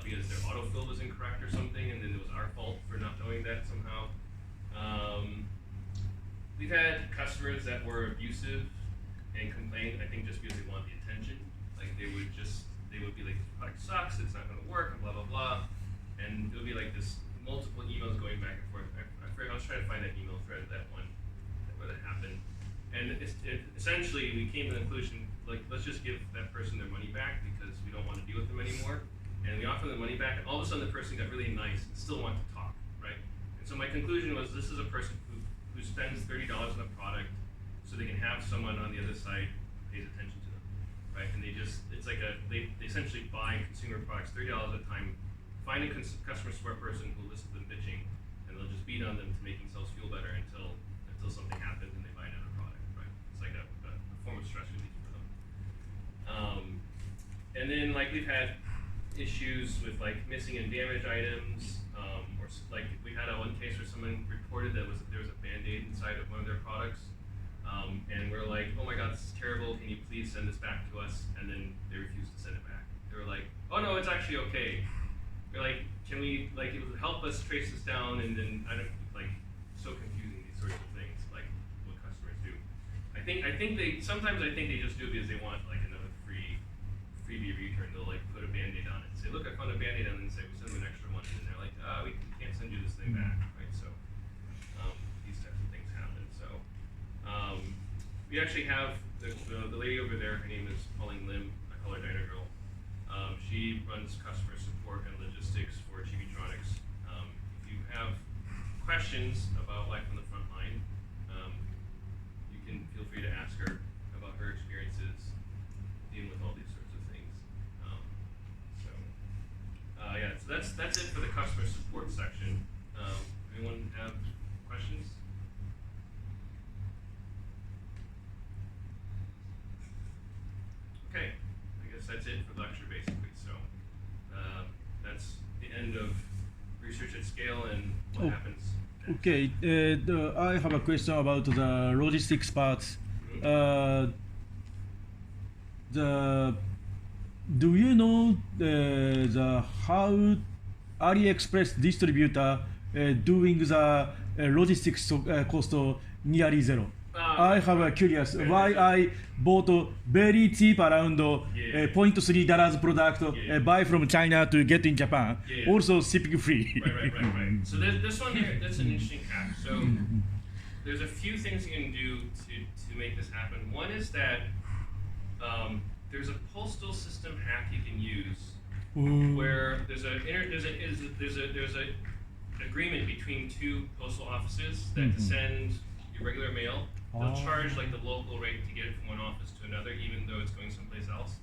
because their autofill was incorrect or something, and then it was our fault for not knowing that somehow. We've had customers that were abusive and complained, I think just because they want the attention. Like they would be like, this product sucks, it's not gonna work, and blah, blah, blah. And it would be like this multiple emails going back and forth. I was trying to find that email thread, where that happened. And essentially we came to the conclusion, like, let's just give that person their money back because we don't want to deal with them anymore. And we offer them the money back, and all of a sudden the person got really nice and still wanted to talk, right? And so my conclusion was, this is a person who spends $30 on a product so they can have someone on the other side who pays attention to them, right? And they essentially buy consumer products $30 at a time, find a customer support person who listens to them bitching, and they'll just beat on them to make themselves feel better until something happens and they buy another product, right? It's like a form of stress relief for them. And then like we've had issues with like missing and damaged items, or like we had one case where someone reported that there was a Band-Aid inside of one of their products, and we're like, oh my god, this is terrible, can you please send this back to us? And then they refused to send it back. They were like, oh no, it's actually okay. We're like, can we, like, it would help us trace this down? And then so confusing, these sorts of things, like what customers do. Sometimes I think they just do it because they want like another freebie return. They'll like put a Band-Aid on it and say, look, I found a Band-Aid on it, and say, we send them an extra one, and then they're like, we can't send you this thing back, right? So these types of things happen. So we actually have the lady over there, her name is Pauline Lim, I call her Diner Girl. She runs customer support and logistics for Chibitronics. If questions about life on the front line, you can feel free to ask her about her experiences dealing with all these sorts of things. Yeah, so that's it for the customer support section. Anyone have questions? Okay, I guess that's it for the lecture basically. So that's the end of research at scale and what happens. Okay, I have a question about the logistics parts. Do you know the how AliExpress distributor doing the logistics cost nearly zero? I have a curious why I bought a very cheap around $0.3 product buy from China to get in Japan. Also shipping free. Right. So this one here, that's an interesting hack. So there's a few things you can do to make this happen. One is that there's a postal system hack you can use where there's a agreement between two postal offices that to send your regular mail. They'll charge like the local rate to get it from one office to another, even though it's going someplace else.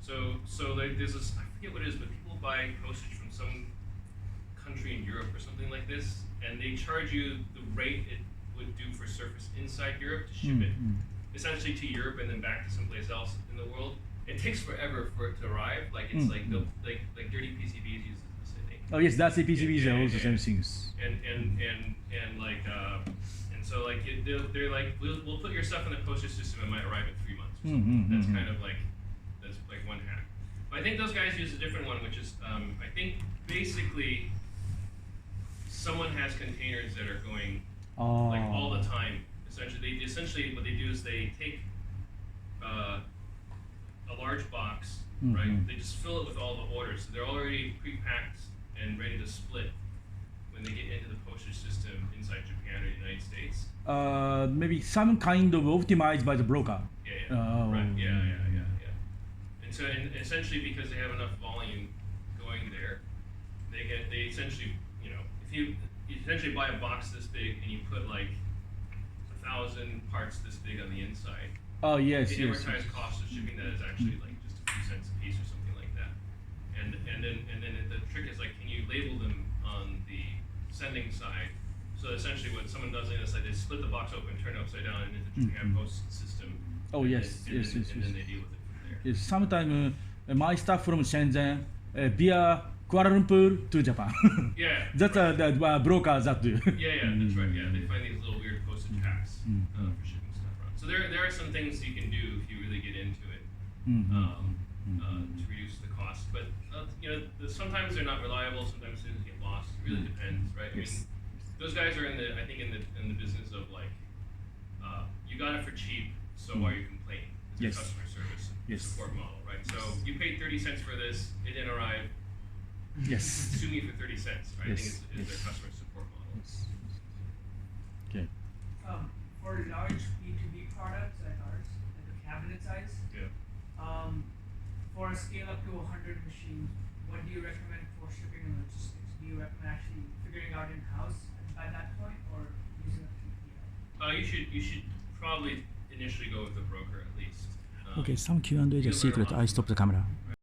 So there's this, I forget what it is, but people buy postage from some country in Europe or something like this, and they charge you the rate it would do for surface inside Europe to ship it essentially to Europe and then back to someplace else in the world. It takes forever for it to arrive. Like it's like dirty PCBs uses the same thing. Oh yes, that's the PCBs are also same things. So like they're like we'll put your stuff in the postage system. It might arrive in 3 months. That's kind of like that's like one hack. But I think those guys use a different one, which is I think basically someone has containers that are going like all the time. Essentially what they do is they take a large box, right? They just fill it with all the orders. So they're already pre-packed and ready to split when they get into the postage system inside Japan or the United States. Maybe some kind of optimized by the broker. Right. Yeah. And so, essentially, because they have enough volume going there, they essentially, if you essentially buy a box this big and you put like 1,000 parts this big on the inside. Oh yes. The amortized cost of shipping that is actually like just a few cents a piece or something like that. And then the trick is like, can you label them on the sending side? So essentially what someone does on this side, they split the box open, turn it upside down, and into the Japan Post system. Oh yes. And then they deal with it from there. Yes, sometimes my stuff from Shenzhen via Kuala Lumpur to Japan. Yeah. That's the broker that do. Yeah, that's right. Yeah, they find these little weird postage hacks for shipping stuff around. So there are some things you can do if you really get into it to reduce the cost. But sometimes they're not reliable. Sometimes things get lost. It really depends, right? I mean, those guys are in the business of like, you got it for cheap, so why are you complaining? It's a customer service support model, right? So you paid 30 cents for this, it didn't arrive. Yes. Sue me for 30 cents, right? I think it's their customer support model. Okay. For large B2B products like ours, like the cabinet size, for a scale up to 100 machines, what do you recommend for shipping and logistics? Do you recommend actually figuring out in-house by that point, or using a 3PL? You should probably initially go with the broker at least. Okay, some Q&A is secret. I stop the camera.